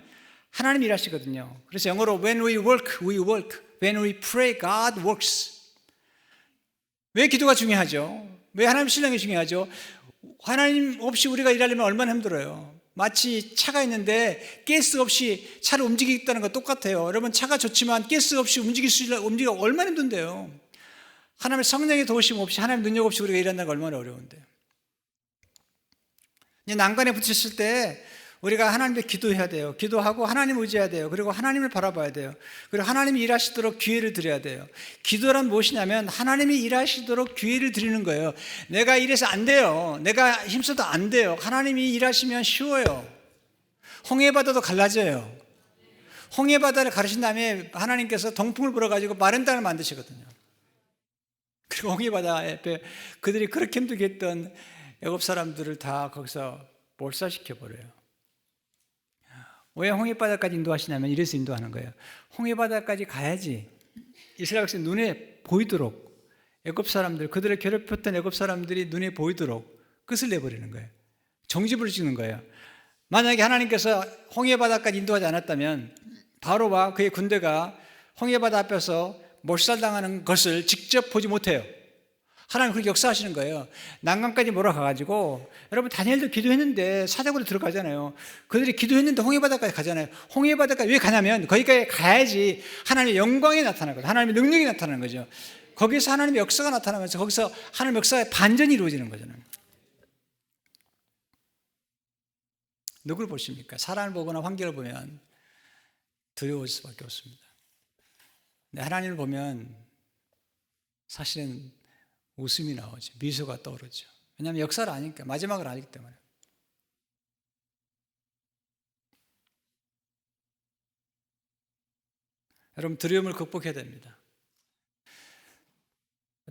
하나님이 일하시거든요. 그래서 영어로 when we work, we work. when we pray, God works. 왜 기도가 중요하죠? 왜 하나님 신령이 중요하죠? 하나님 없이 우리가 일하려면 얼마나 힘들어요. 마치 차가 있는데 가스 없이 차를 움직이겠다는 거 똑같아요. 여러분, 차가 좋지만 가스 없이 움직이기가 얼마나 힘든데요. 하나님의 성령의 도우심 없이, 하나님 능력 없이 우리가 일한다는 거 얼마나 어려운데. 난관에 부딪혔을 때 우리가 하나님께 기도해야 돼요. 기도하고 하나님 의지해야 돼요. 그리고 하나님을 바라봐야 돼요. 그리고 하나님이 일하시도록 기회를 드려야 돼요. 기도란 무엇이냐면 하나님이 일하시도록 기회를 드리는 거예요. 내가 일해서 안 돼요. 내가 힘써도 안 돼요. 하나님이 일하시면 쉬워요. 홍해바다도 갈라져요. 홍해바다를 가르신 다음에 하나님께서 동풍을 불어가지고 마른 땅을 만드시거든요. 그리고 홍해바다 옆에 그들이 그렇게 힘들게 했던 애굽 사람들을 다 거기서 몰살시켜버려요. 왜 홍해바다까지 인도하시냐면 이래서 인도하는 거예요. 홍해바다까지 가야지 이스라엘 백성 눈에 보이도록, 애굽 사람들, 그들을 괴롭혔던 애굽 사람들이 눈에 보이도록 끝을 내버리는 거예요. 정집을 찍는 거예요. 만약에 하나님께서 홍해바다까지 인도하지 않았다면 바로와 그의 군대가 홍해바다 앞에서 몰살당하는 것을 직접 보지 못해요. 하나님 그렇게 역사하시는 거예요. 난강까지 몰아가가지고, 여러분 다니엘도 기도했는데 사자굴에 들어가잖아요. 그들이 기도했는데 홍해바다까지 가잖아요. 홍해바다까지 왜 가냐면 거기까지 가야지 하나님의 영광이 나타나거든요. 하나님의 능력이 나타나는 거죠. 거기서 하나님의 역사가 나타나면서 거기서 하나님의 역사의 반전이 이루어지는 거잖아요. 누구를 보십니까? 사람을 보거나 환경을 보면 두려울 수밖에 없습니다. 근데 하나님을 보면 사실은 웃음이 나오죠. 미소가 떠오르죠. 왜냐하면 역사를 아니까, 마지막을 알기 때문에. 여러분, 두려움을 극복해야 됩니다.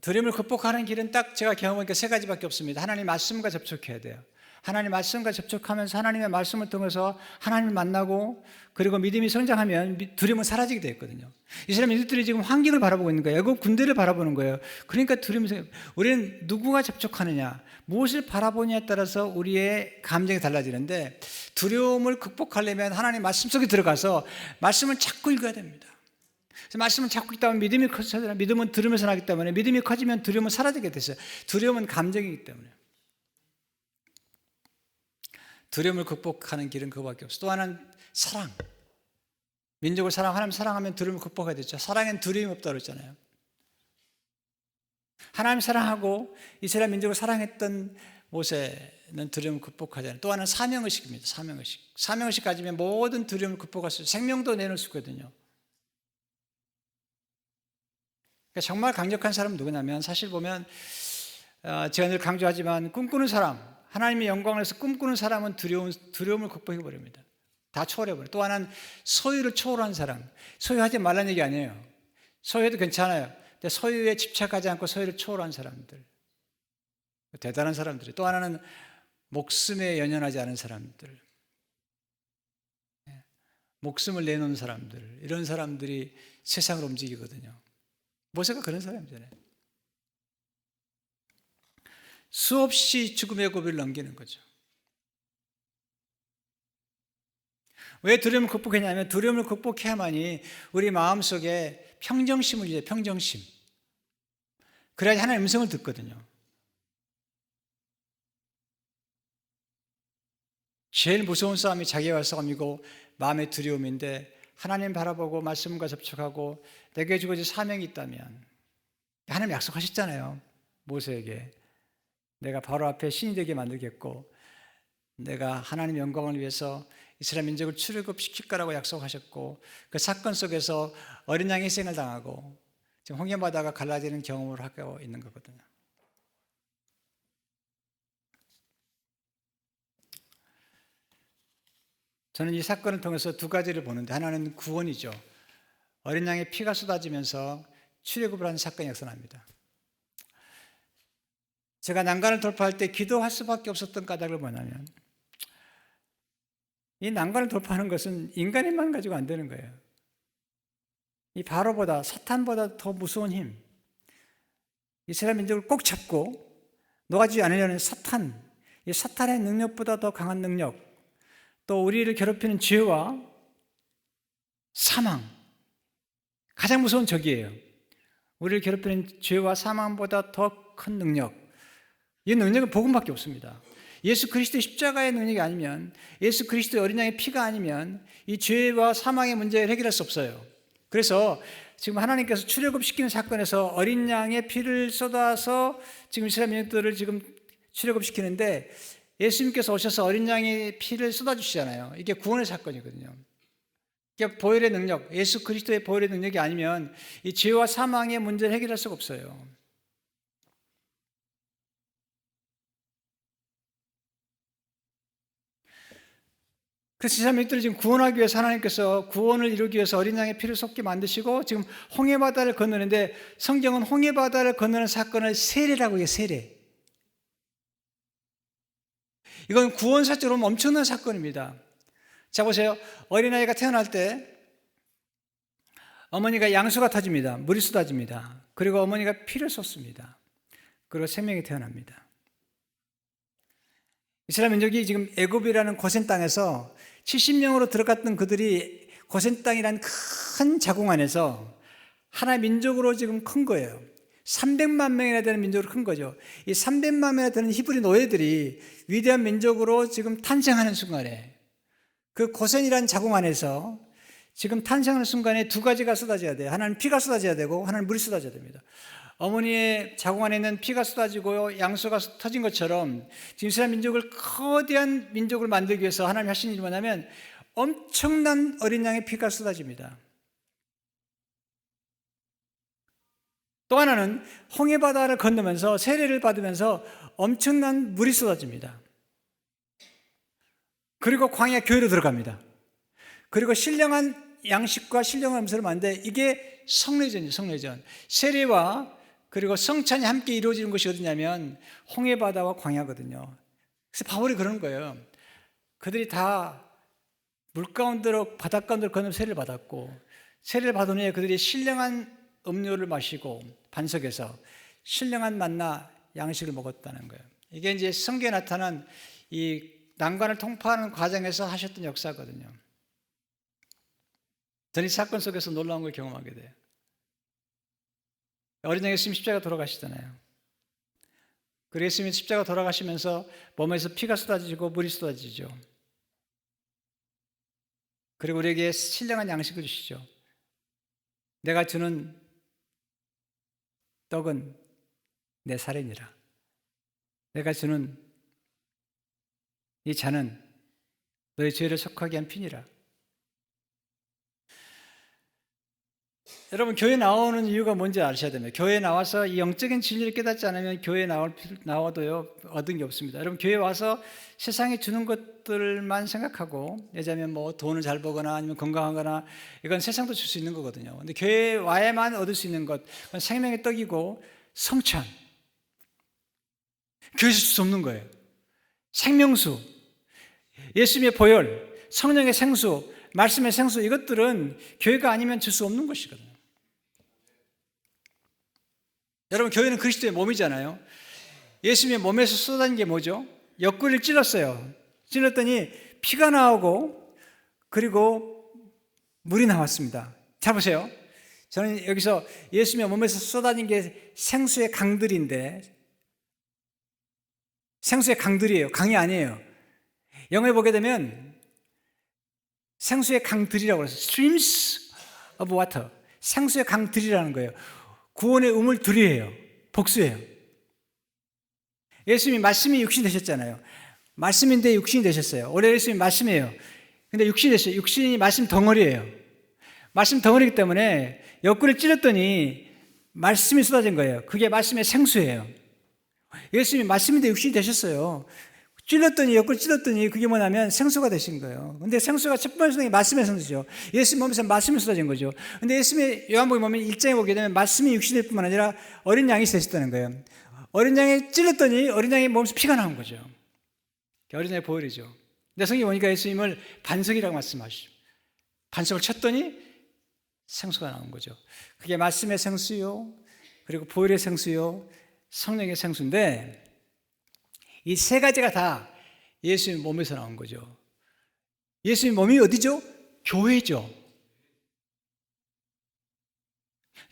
두려움을 극복하는 길은 딱 제가 경험하니까 세 가지밖에 없습니다. 하나님 말씀과 접촉해야 돼요. 하나님 말씀과 접촉하면서 하나님의 말씀을 통해서 하나님을 만나고, 그리고 믿음이 성장하면 두려움은 사라지게 되었거든요. 이스라엘 민족들이 지금 환경을 바라보고 있는 거예요. 애국 군대를 바라보는 거예요. 그러니까 두려움이 우리는 누구와 접촉하느냐, 무엇을 바라보냐에 따라서 우리의 감정이 달라지는데, 두려움을 극복하려면 하나님 말씀 속에 들어가서 말씀을 자꾸 읽어야 됩니다. 말씀을 자꾸 읽다 보면 믿음이 커져요. 믿음은 들으면서 나기 때문에, 믿음이 커지면 두려움은 사라지게 됐어요. 두려움은 감정이기 때문에. 두려움을 극복하는 길은 그거밖에 없어요. 또 하나는 사랑. 민족을 하나님 사랑하면 두려움을 극복해야 되죠. 사랑엔 두려움이 없다고 그랬잖아요. 하나님 사랑하고 이스라엘 민족을 사랑했던 모세는 두려움을 극복하잖아요. 또 하나는 사명의식입니다. 사명의식. 사명의식 가지면 모든 두려움을 극복할 수 있어요. 생명도 내놓을 수 있거든요. 정말 강력한 사람은 누구냐면, 사실 보면 제가 늘 강조하지만 꿈꾸는 사람, 하나님의 영광을 위해서 꿈꾸는 사람은 두려움을 극복해 버립니다. 다 초월해 버려요. 또 하나는 소유를 초월한 사람. 소유하지 말라는 얘기 아니에요. 소유해도 괜찮아요. 근데 소유에 집착하지 않고 소유를 초월한 사람들, 대단한 사람들이. 또 하나는 목숨에 연연하지 않은 사람들, 목숨을 내놓은 사람들, 이런 사람들이 세상을 움직이거든요. 모세가 그런 사람이잖아요. 수없이 죽음의 고비를 넘기는 거죠. 왜 두려움을 극복했냐면, 두려움을 극복해야만이 우리 마음속에 평정심을 유지해요. 평정심. 그래야 하나님의 음성을 듣거든요. 제일 무서운 싸움이 자기와 싸움이고 마음의 두려움인데, 하나님 바라보고 말씀과 접촉하고 내게 주어진 사명이 있다면, 하나님 약속하셨잖아요. 모세에게 내가 바로 앞에 신이 되게 만들겠고, 내가 하나님의 영광을 위해서 이스라엘 민족을 출애굽시킬 거라고 약속하셨고, 그 사건 속에서 어린 양의 희생을 당하고 지금 홍해바다가 갈라지는 경험을 하고 있는 거거든요. 저는 이 사건을 통해서 두 가지를 보는데, 하나는 구원이죠. 어린 양의 피가 쏟아지면서 출애굽을 하는 사건이 역선합니다. 제가 난간을 돌파할 때 기도할 수밖에 없었던 까닭은 뭐냐면, 이 난간을 돌파하는 것은 인간의 힘만 가지고 안 되는 거예요. 이 바로보다, 사탄보다 더 무서운 힘, 이스라엘 민족을 꼭 잡고 녹아지지 않으려는 사탄, 이 사탄의 능력보다 더 강한 능력, 또 우리를 괴롭히는 죄와 사망, 가장 무서운 적이에요. 우리를 괴롭히는 죄와 사망보다 더 큰 능력, 이 능력은 복음밖에 없습니다. 예수 그리스도의 십자가의 능력이 아니면, 예수 그리스도의 어린 양의 피가 아니면 이 죄와 사망의 문제를 해결할 수 없어요. 그래서 지금 하나님께서 출애굽시키는 사건에서 어린 양의 피를 쏟아서 지금 이스라엘 민족들을 지금 출애굽시키는데, 예수님께서 오셔서 어린 양의 피를 쏟아주시잖아요. 이게 구원의 사건이거든요. 이게 보혈의 능력, 예수 그리스도의 보혈의 능력이 아니면 이 죄와 사망의 문제를 해결할 수가 없어요. 그래서 이스라엘 민족들을 지금 구원하기 위해서 하나님께서 구원을 이루기 위해서 어린 양의 피를 쏟게 만드시고 지금 홍해바다를 건너는데, 성경은 홍해바다를 건너는 사건을 세례라고 해요. 세례. 이건 구원사적으로 엄청난 사건입니다. 자, 보세요. 어린아이가 태어날 때 어머니가 양수가 터집니다. 물이 쏟아집니다. 그리고 어머니가 피를 쏟습니다. 그리고 생명이 태어납니다. 이스라엘 민족이 지금 애굽이라는 고센 땅에서 70명으로 들어갔던 그들이 고센 땅이라는 큰 자궁 안에서 하나의 민족으로 지금 큰 거예요. 300만 명이나 되는 민족으로 큰 거죠. 이 300만 명이나 되는 히브리 노예들이 위대한 민족으로 지금 탄생하는 순간에, 그 고센이라는 자궁 안에서 지금 탄생하는 순간에 두 가지가 쏟아져야 돼요. 하나는 피가 쏟아져야 되고, 하나는 물이 쏟아져야 됩니다. 어머니의 자궁 안에 있는 피가 쏟아지고 양수가 터진 것처럼 지금 이스라엘 민족을 거대한 민족을 만들기 위해서 하나님이 하신 일이 뭐냐면, 엄청난 어린 양의 피가 쏟아집니다. 또 하나는 홍해바다를 건너면서 세례를 받으면서 엄청난 물이 쏟아집니다. 그리고 광야 교회로 들어갑니다. 그리고 신령한 양식과 신령한 음식을 만드는데 이게 성례전이에요. 성례전. 세례와 그리고 성찬이 함께 이루어지는 것이 어디냐면 홍해바다와 광야거든요. 그래서 바울이 그러는 거예요. 그들이 다 물가운데로 바닷가운데로 건너 세례를 받았고, 세례를 받은 후에 그들이 신령한 음료를 마시고 반석에서 신령한 만나 양식을 먹었다는 거예요. 이게 이제 성경에 나타난 이 난관을 통과하는 과정에서 하셨던 역사거든요. 저는 이 사건 속에서 놀라운 걸 경험하게 돼요. 어린 양이 예수님 십자가 돌아가시잖아요. 그리고 예수님이 십자가 돌아가시면서 몸에서 피가 쏟아지고 물이 쏟아지죠. 그리고 우리에게 신령한 양식을 주시죠. 내가 주는 떡은 내 살이니라. 내가 주는 이 잔은 너의 죄를 속하게 한 피니라. 여러분, 교회 나오는 이유가 뭔지 아셔야 됩니다. 교회에 나와서 이 영적인 진리를 깨닫지 않으면 교회에 나와도요 얻은 게 없습니다. 여러분, 교회에 와서 세상에 주는 것들만 생각하고, 예자면 뭐 돈을 잘 벌거나 아니면 건강하거나, 이건 세상도 줄 수 있는 거거든요. 근데 교회에 와야만 얻을 수 있는 것, 그건 생명의 떡이고 성찬, 교회에서 줄 수 없는 거예요. 생명수, 예수님의 보혈, 성령의 생수, 말씀의 생수, 이것들은 교회가 아니면 줄 수 없는 것이거든요. 여러분, 교회는 그리스도의 몸이잖아요. 예수님의 몸에서 쏟아진 게 뭐죠? 옆구리를 찔렀어요. 찔렀더니 피가 나오고 그리고 물이 나왔습니다. 잘 보세요. 저는 여기서 예수님의 몸에서 쏟아진 게 생수의 강들인데, 생수의 강들이에요. 강이 아니에요. 영어에 보게 되면 생수의 강들이라고 그래서 streams of water, 생수의 강들이라는 거예요. 구원의 우물들이에요. 복수예요. 예수님이 말씀이 육신이 되셨잖아요. 말씀인데 육신이 되셨어요. 원래 예수님이 말씀이에요. 근데 육신이 되셨어요. 육신이 말씀 덩어리예요. 말씀 덩어리이기 때문에 옆구리를 찔렀더니 말씀이 쏟아진 거예요. 그게 말씀의 생수예요. 예수님이 말씀인데 육신이 되셨어요. 찔렀더니, 옆구리 찔렀더니 그게 뭐냐면 생수가 되신 거예요. 근데 생수가 첫 번째 성이 말씀의 생수죠. 예수님 몸에서 말씀이 쏟아진 거죠. 근데 예수님의 요한복음 보면 1장에 보게 되면 말씀이 육신일 뿐만 아니라 어린 양이 되셨다는 거예요. 어린 양이 찔렀더니 어린 양의 몸에서 피가 나온 거죠. 어린 양의 보혈이죠. 근데 성경에 보니까 예수님을 반석이라고 말씀하시죠. 반석을 쳤더니 생수가 나온 거죠. 그게 말씀의 생수요, 그리고 보혈의 생수요, 성령의 생수인데, 이 세 가지가 다 예수님 몸에서 나온 거죠. 예수님 몸이 어디죠? 교회죠.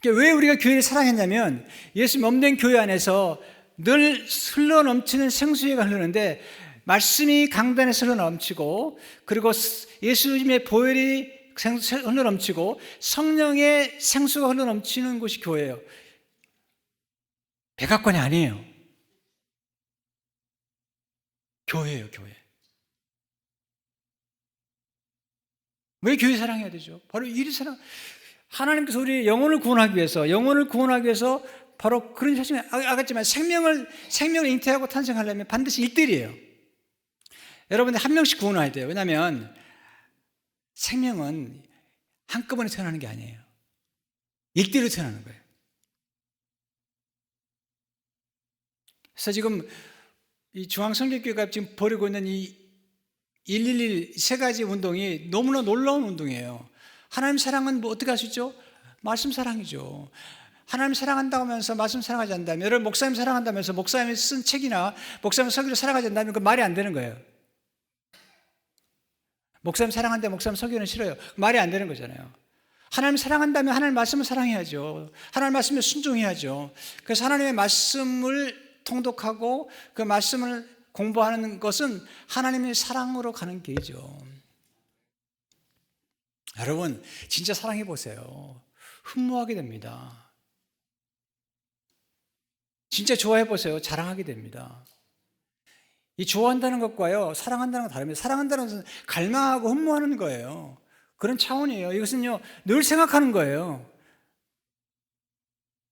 왜 우리가 교회를 사랑했냐면, 예수님 몸된 교회 안에서 늘 흘러넘치는 생수가 흐르는데, 말씀이 강단에서 흘러넘치고, 그리고 예수님의 보혈이 흘러넘치고, 성령의 생수가 흘러넘치는 곳이 교회예요. 백악관이 아니에요. 교회예요, 교회. 왜 교회 사랑해야 되죠? 바로 이 사랑. 하나님께서 우리 영혼을 구원하기 위해서 바로 그런 사실, 아겠지만 생명을 잉태하고 탄생하려면 반드시 1대1이에요. 여러분들 한 명씩 구원해야 돼요. 왜냐하면 생명은 한꺼번에 태어나는 게 아니에요. 1대1로 태어나는 거예요. 그래서 지금 이 중앙성결교회가 지금 벌이고 있는 이 111 세 가지 운동이 너무나 놀라운 운동이에요. 하나님 사랑은 뭐 어떻게 할 수 있죠? 말씀 사랑이죠. 하나님 사랑한다고 하면서 말씀 사랑하지 않는다면, 여러분 목사님 사랑한다면서 목사님이 쓴 책이나 목사님 설교를 사랑하지 않는다면 그 말이 안 되는 거예요. 목사님 사랑한데 목사님 설교는 싫어요. 말이 안 되는 거잖아요. 하나님 사랑한다면 하나님 말씀을 사랑해야죠. 하나님 말씀에 순종해야죠. 그래서 하나님의 말씀을 통독하고 그 말씀을 공부하는 것은 하나님의 사랑으로 가는 길이죠. 여러분 진짜 사랑해 보세요. 흠모하게 됩니다. 진짜 좋아해 보세요. 자랑하게 됩니다. 이 좋아한다는 것과요 사랑한다는 건 다릅니다. 사랑한다는 것은 갈망하고 흠모하는 거예요. 그런 차원이에요. 이것은요 늘 생각하는 거예요.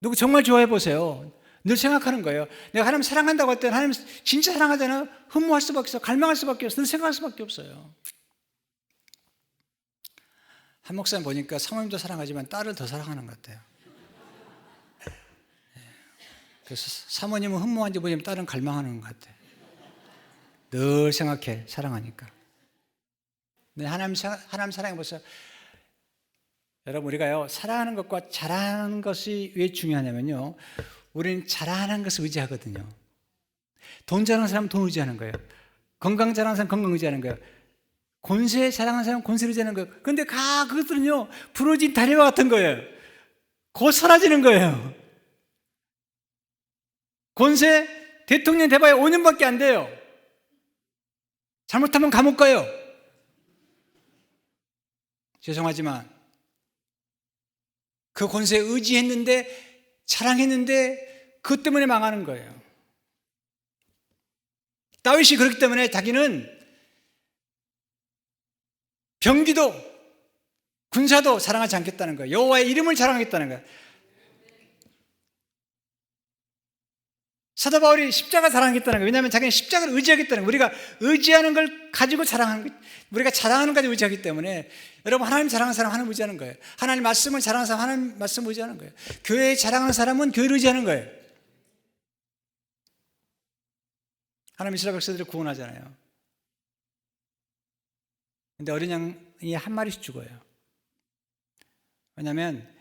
누구 정말 좋아해 보세요. 늘 생각하는 거예요. 내가 하나님 사랑한다고 할 때는 하나님 진짜 사랑하잖아요. 흠모할 수밖에 없어. 갈망할 수밖에 없어. 늘 생각할 수밖에 없어요. 한 목사님 보니까 사모님도 사랑하지만 딸을 더 사랑하는 것 같아요. 그래서 사모님은 흠모한지 모르지만 딸은 갈망하는 것 같아요. 늘 생각해. 사랑하니까. 근데 하나님 사랑해 보세요. 여러분, 우리가요, 사랑하는 것과 잘하는 것이 왜 중요하냐면요, 우리는 잘하는 것을 의지하거든요. 돈 잘하는 사람은 돈 의지하는 거예요. 건강 잘하는 사람은 건강 의지하는 거예요. 권세 잘하는 사람은 권세를 의지하는 거예요. 그런데 그것들은요, 부러진 다리와 같은 거예요. 곧 사라지는 거예요. 권세, 대통령 돼봐야 5년밖에 안 돼요. 잘못하면 감옥 가요. 죄송하지만 그 권세에 의지했는데, 자랑했는데 그것 때문에 망하는 거예요. 다윗이 그렇기 때문에 자기는 병기도 군사도 자랑하지 않겠다는 거예요. 여호와의 이름을 자랑하겠다는 거예요. 사도 바울이 십자가 자랑하겠다는 거예요. 왜냐하면 자기는 십자가를 의지하겠다는 거예요. 우리가 의지하는 걸 가지고 자랑하는 거예요. 우리가 자랑하는 것까지 의지하기 때문에, 여러분, 하나님 자랑하는 사람 하나님 의지하는 거예요. 하나님 말씀을 자랑하는 사람 하나님 말씀 의지하는 거예요. 교회에 자랑하는 사람은 교회를 의지하는 거예요. 하나님 이스라엘 백성들을 구원하잖아요. 근데 어린 양이 한 마리씩 죽어요. 왜냐하면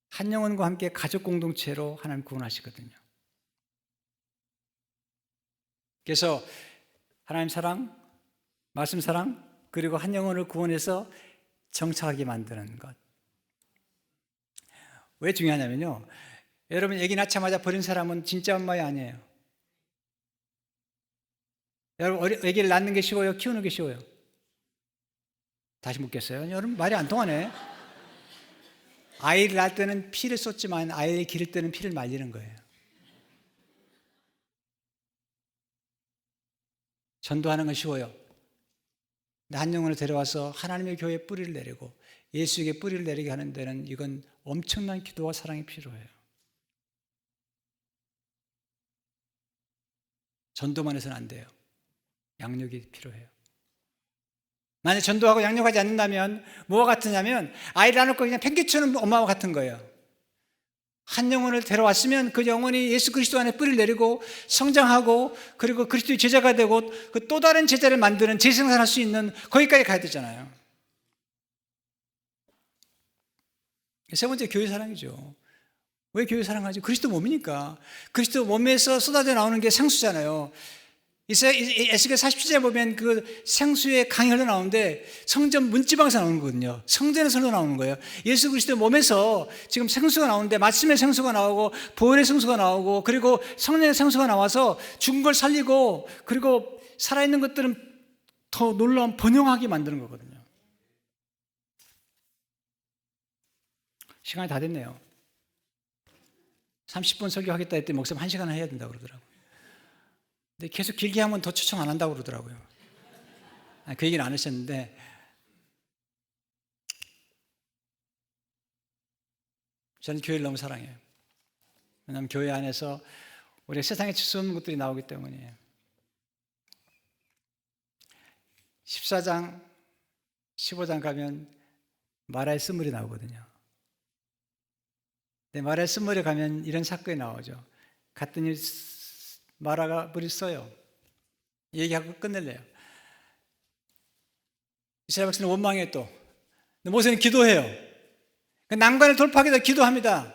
한 영혼과 함께 가족 공동체로 하나님 구원하시거든요. 그래서 하나님 사랑, 말씀 사랑, 그리고 한 영혼을 구원해서 정착하게 만드는 것. 왜 중요하냐면요, 여러분, 아기 낳자마자 버린 사람은 진짜 엄마이 아니에요. 여러분, 아기를 낳는 게 쉬워요? 키우는 게 쉬워요? 다시 묻겠어요? 여러분, 말이 안 통하네. 아이를 낳을 때는 피를 쏟지만 아이를 기를 때는 피를 말리는 거예요. 전도하는 건 쉬워요. 한 영혼을 데려와서 하나님의 교회에 뿌리를 내리고 예수에게 뿌리를 내리게 하는 데는 이건 엄청난 기도와 사랑이 필요해요. 전도만 해서는 안 돼요. 양육이 필요해요. 만약 전도하고 양육하지 않는다면 뭐와 같으냐면, 아이를 안 놓고 그냥 팽개치는 엄마와 같은 거예요. 한 영혼을 데려왔으면 그 영혼이 예수 그리스도 안에 뿌리를 내리고 성장하고, 그리고 그리스도의 제자가 되고 그 또 다른 제자를 만드는 재생산할 수 있는 거기까지 가야 되잖아요. 세 번째, 교회 사랑이죠. 왜 교회 사랑하지? 그리스도 몸이니까. 그리스도 몸에서 쏟아져 나오는 게 생수잖아요. 에스겔 47장에 보면 그 생수의 강이 흘러나오는데 성전 문지방에서 나오는 거거든요. 성전에서 흘러나오는 거예요. 예수 그리스도 몸에서 지금 생수가 나오는데, 말씀의 생수가 나오고 보혈의 생수가 나오고, 그리고 성령의 생수가 나와서 죽은 걸 살리고, 그리고 살아있는 것들은 더 놀라운 번영하게 만드는 거거든요. 시간이 다 됐네요. 30분 설교하겠다 했더니 목사님 1시간 해야 된다고 그러더라고요. 근데 계속 길게 하면 더 초청 안 한다고 그러더라고요. 그 얘기는 안 하셨는데, 저는 교회를 너무 사랑해요. 왜냐하면 교회 안에서 우리가 세상에 칠 수 없는 것들이 나오기 때문이에요. 14장, 15장 가면 마라의 쓴물이 나오거든요. 근데 마라의 쓴물에 가면 이런 사건이 나오죠. 갔더니 마라가 물이 써요. 얘기하고 끝낼래요. 이스라엘 백성은 원망해 또. 근데 모세는 기도해요. 난관을 돌파하기 위해서 기도합니다.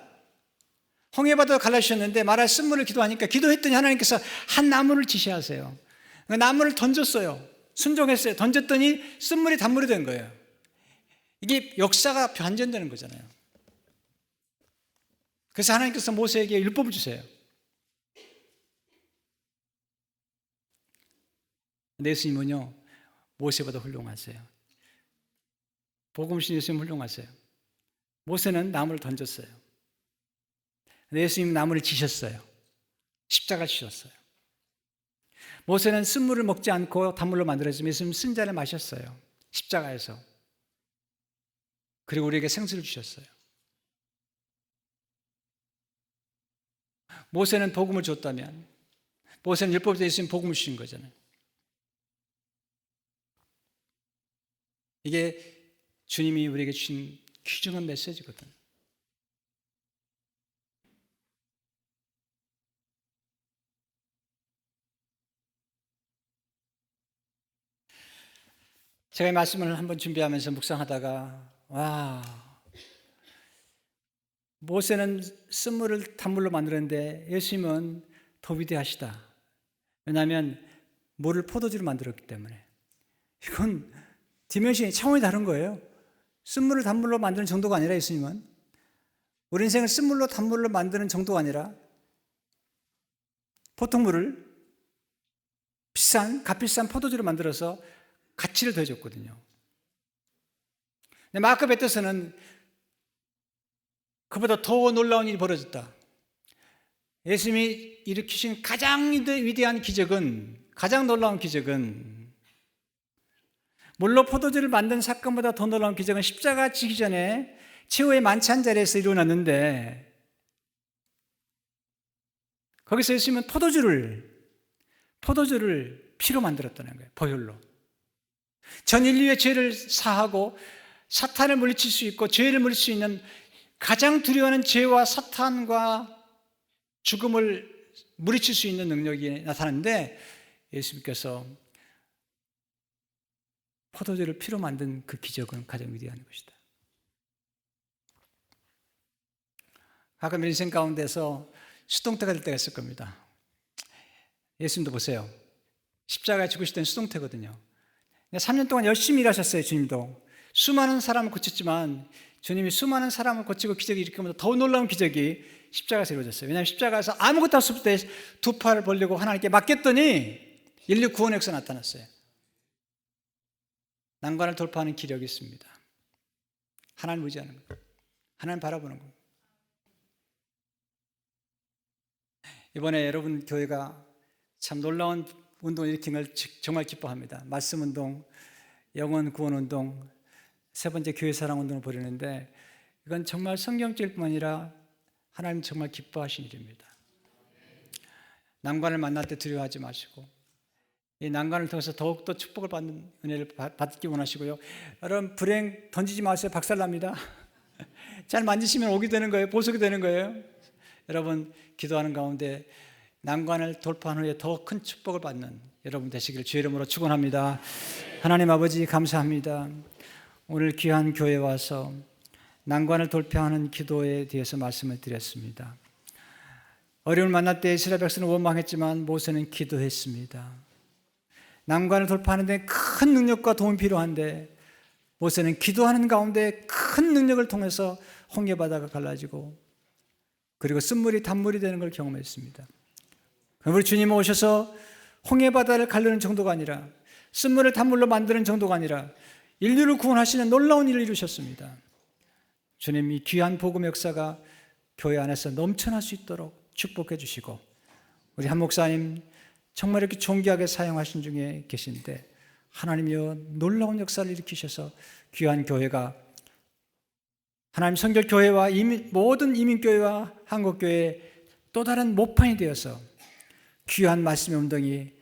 홍해바다 갈라주셨는데 마라의 쓴물을 기도하니까, 기도했더니 하나님께서 한 나무를 지시하세요. 그 나무를 던졌어요. 순종했어요. 던졌더니 쓴물이 단물이 된 거예요. 이게 역사가 반전되는 거잖아요. 그래서 하나님께서 모세에게 율법을 주세요. 근데 예수님은요, 모세보다 훌륭하세요. 복음신 예수님 훌륭하세요. 모세는 나무를 던졌어요. 근데 예수님은 나무를 지셨어요. 십자가 지셨어요. 모세는 쓴물을 먹지 않고 단물로 만들었지만 예수님은 쓴 잔을 마셨어요. 십자가에서. 그리고 우리에게 생수를 주셨어요. 모세는 복음을 줬다면, 모세는 율법에 있으면 복음을 주신 거잖아요. 이게 주님이 우리에게 주신 귀중한 메시지거든. 제가 이 말씀을 한번 준비하면서 묵상하다가 모세는 쓴물을 단물로 만들었는데 예수님은 더 위대하시다. 왜냐하면 물을 포도주로 만들었기 때문에. 이건 디멘션이 차원이 다른 거예요. 쓴물을 단물로 만드는 정도가 아니라 예수님은 우리 인생을 쓴물로 단물로 만드는 정도가 아니라 보통 물을 값비싼 포도주로 만들어서 가치를 더해줬거든요. 근데 마크 베테스는 그보다 더 놀라운 일이 벌어졌다. 예수님이 일으키신 가장 위대한 기적은, 가장 놀라운 기적은, 물로 포도주를 만든 사건보다 더 놀라운 기적은 십자가 지기 전에 최후의 만찬 자리에서 일어났는데, 거기서 예수님은 포도주를 피로 만들었다는 거예요. 보혈로. 전 인류의 죄를 사하고 사탄을 물리칠 수 있고 죄를 물리칠 수 있는 가장 두려워하는 죄와 사탄과 죽음을 물리칠 수 있는 능력이 나타나는데, 예수님께서 포도주를 피로 만든 그 기적은 가장 위대한 것이다. 가끔 인생 가운데서 수동태가 될 때가 있을 겁니다. 예수님도 보세요. 십자가에 죽으실 때는 수동태거든요. 3년 동안 열심히 일하셨어요. 주님도 수많은 사람을 고쳤지만 주님이 수많은 사람을 고치고 기적이 일으키면서 더 놀라운 기적이 십자가에서 이루어졌어요. 왜냐하면 십자가에서 아무것도 없을 때 두 팔을 벌리고 하나님께 맡겼더니 인류 구원의 역사가 나타났어요. 난관을 돌파하는 기력이 있습니다. 하나님 의지하는 것, 하나님 바라보는 것. 이번에 여러분 교회가 참 놀라운 운동을 일으킨 걸 정말 기뻐합니다. 말씀 운동, 영혼 구원 운동, 세 번째 교회 사랑 운동을 벌이는데, 이건 정말 성경적일 뿐만 아니라 하나님 정말 기뻐하신 일입니다. 난관을 만날 때 두려워하지 마시고 이 난관을 통해서 더욱더 축복을 받는 은혜를 받기 원하시고요. 여러분 불행 던지지 마세요. 박살납니다. 잘 만지시면 오게 되는 거예요. 보석이 되는 거예요. 여러분 기도하는 가운데 난관을 돌파한 후에 더 큰 축복을 받는 여러분 되시기를 주의 이름으로 축원합니다. 하나님 아버지 감사합니다. 오늘 귀한 교회에 와서 난관을 돌파하는 기도에 대해서 말씀을 드렸습니다. 어려움을 만날 때 이스라엘 백성은 원망했지만 모세는 기도했습니다. 난관을 돌파하는 데 큰 능력과 도움이 필요한데 모세는 기도하는 가운데 큰 능력을 통해서 홍해 바다가 갈라지고 그리고 쓴물이 단물이 되는 걸 경험했습니다. 우리 주님 오셔서 홍해 바다를 가르는 정도가 아니라 쓴물을 단물로 만드는 정도가 아니라 인류를 구원하시는 놀라운 일을 이루셨습니다. 주님 이 귀한 복음 역사가 교회 안에서 넘쳐날 수 있도록 축복해 주시고 우리 한 목사님 정말 이렇게 존귀하게 사용하신 중에 계신데 하나님이여 놀라운 역사를 일으키셔서 귀한 교회가 하나님 성결교회와 모든 이민교회와 한국교회의 또 다른 모판이 되어서 귀한 말씀의 운동이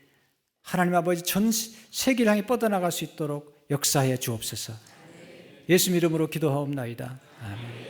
하나님 아버지 전 세계를 향해 뻗어나갈 수 있도록 역사해 주옵소서. 예수 이름으로 기도하옵나이다. 아멘.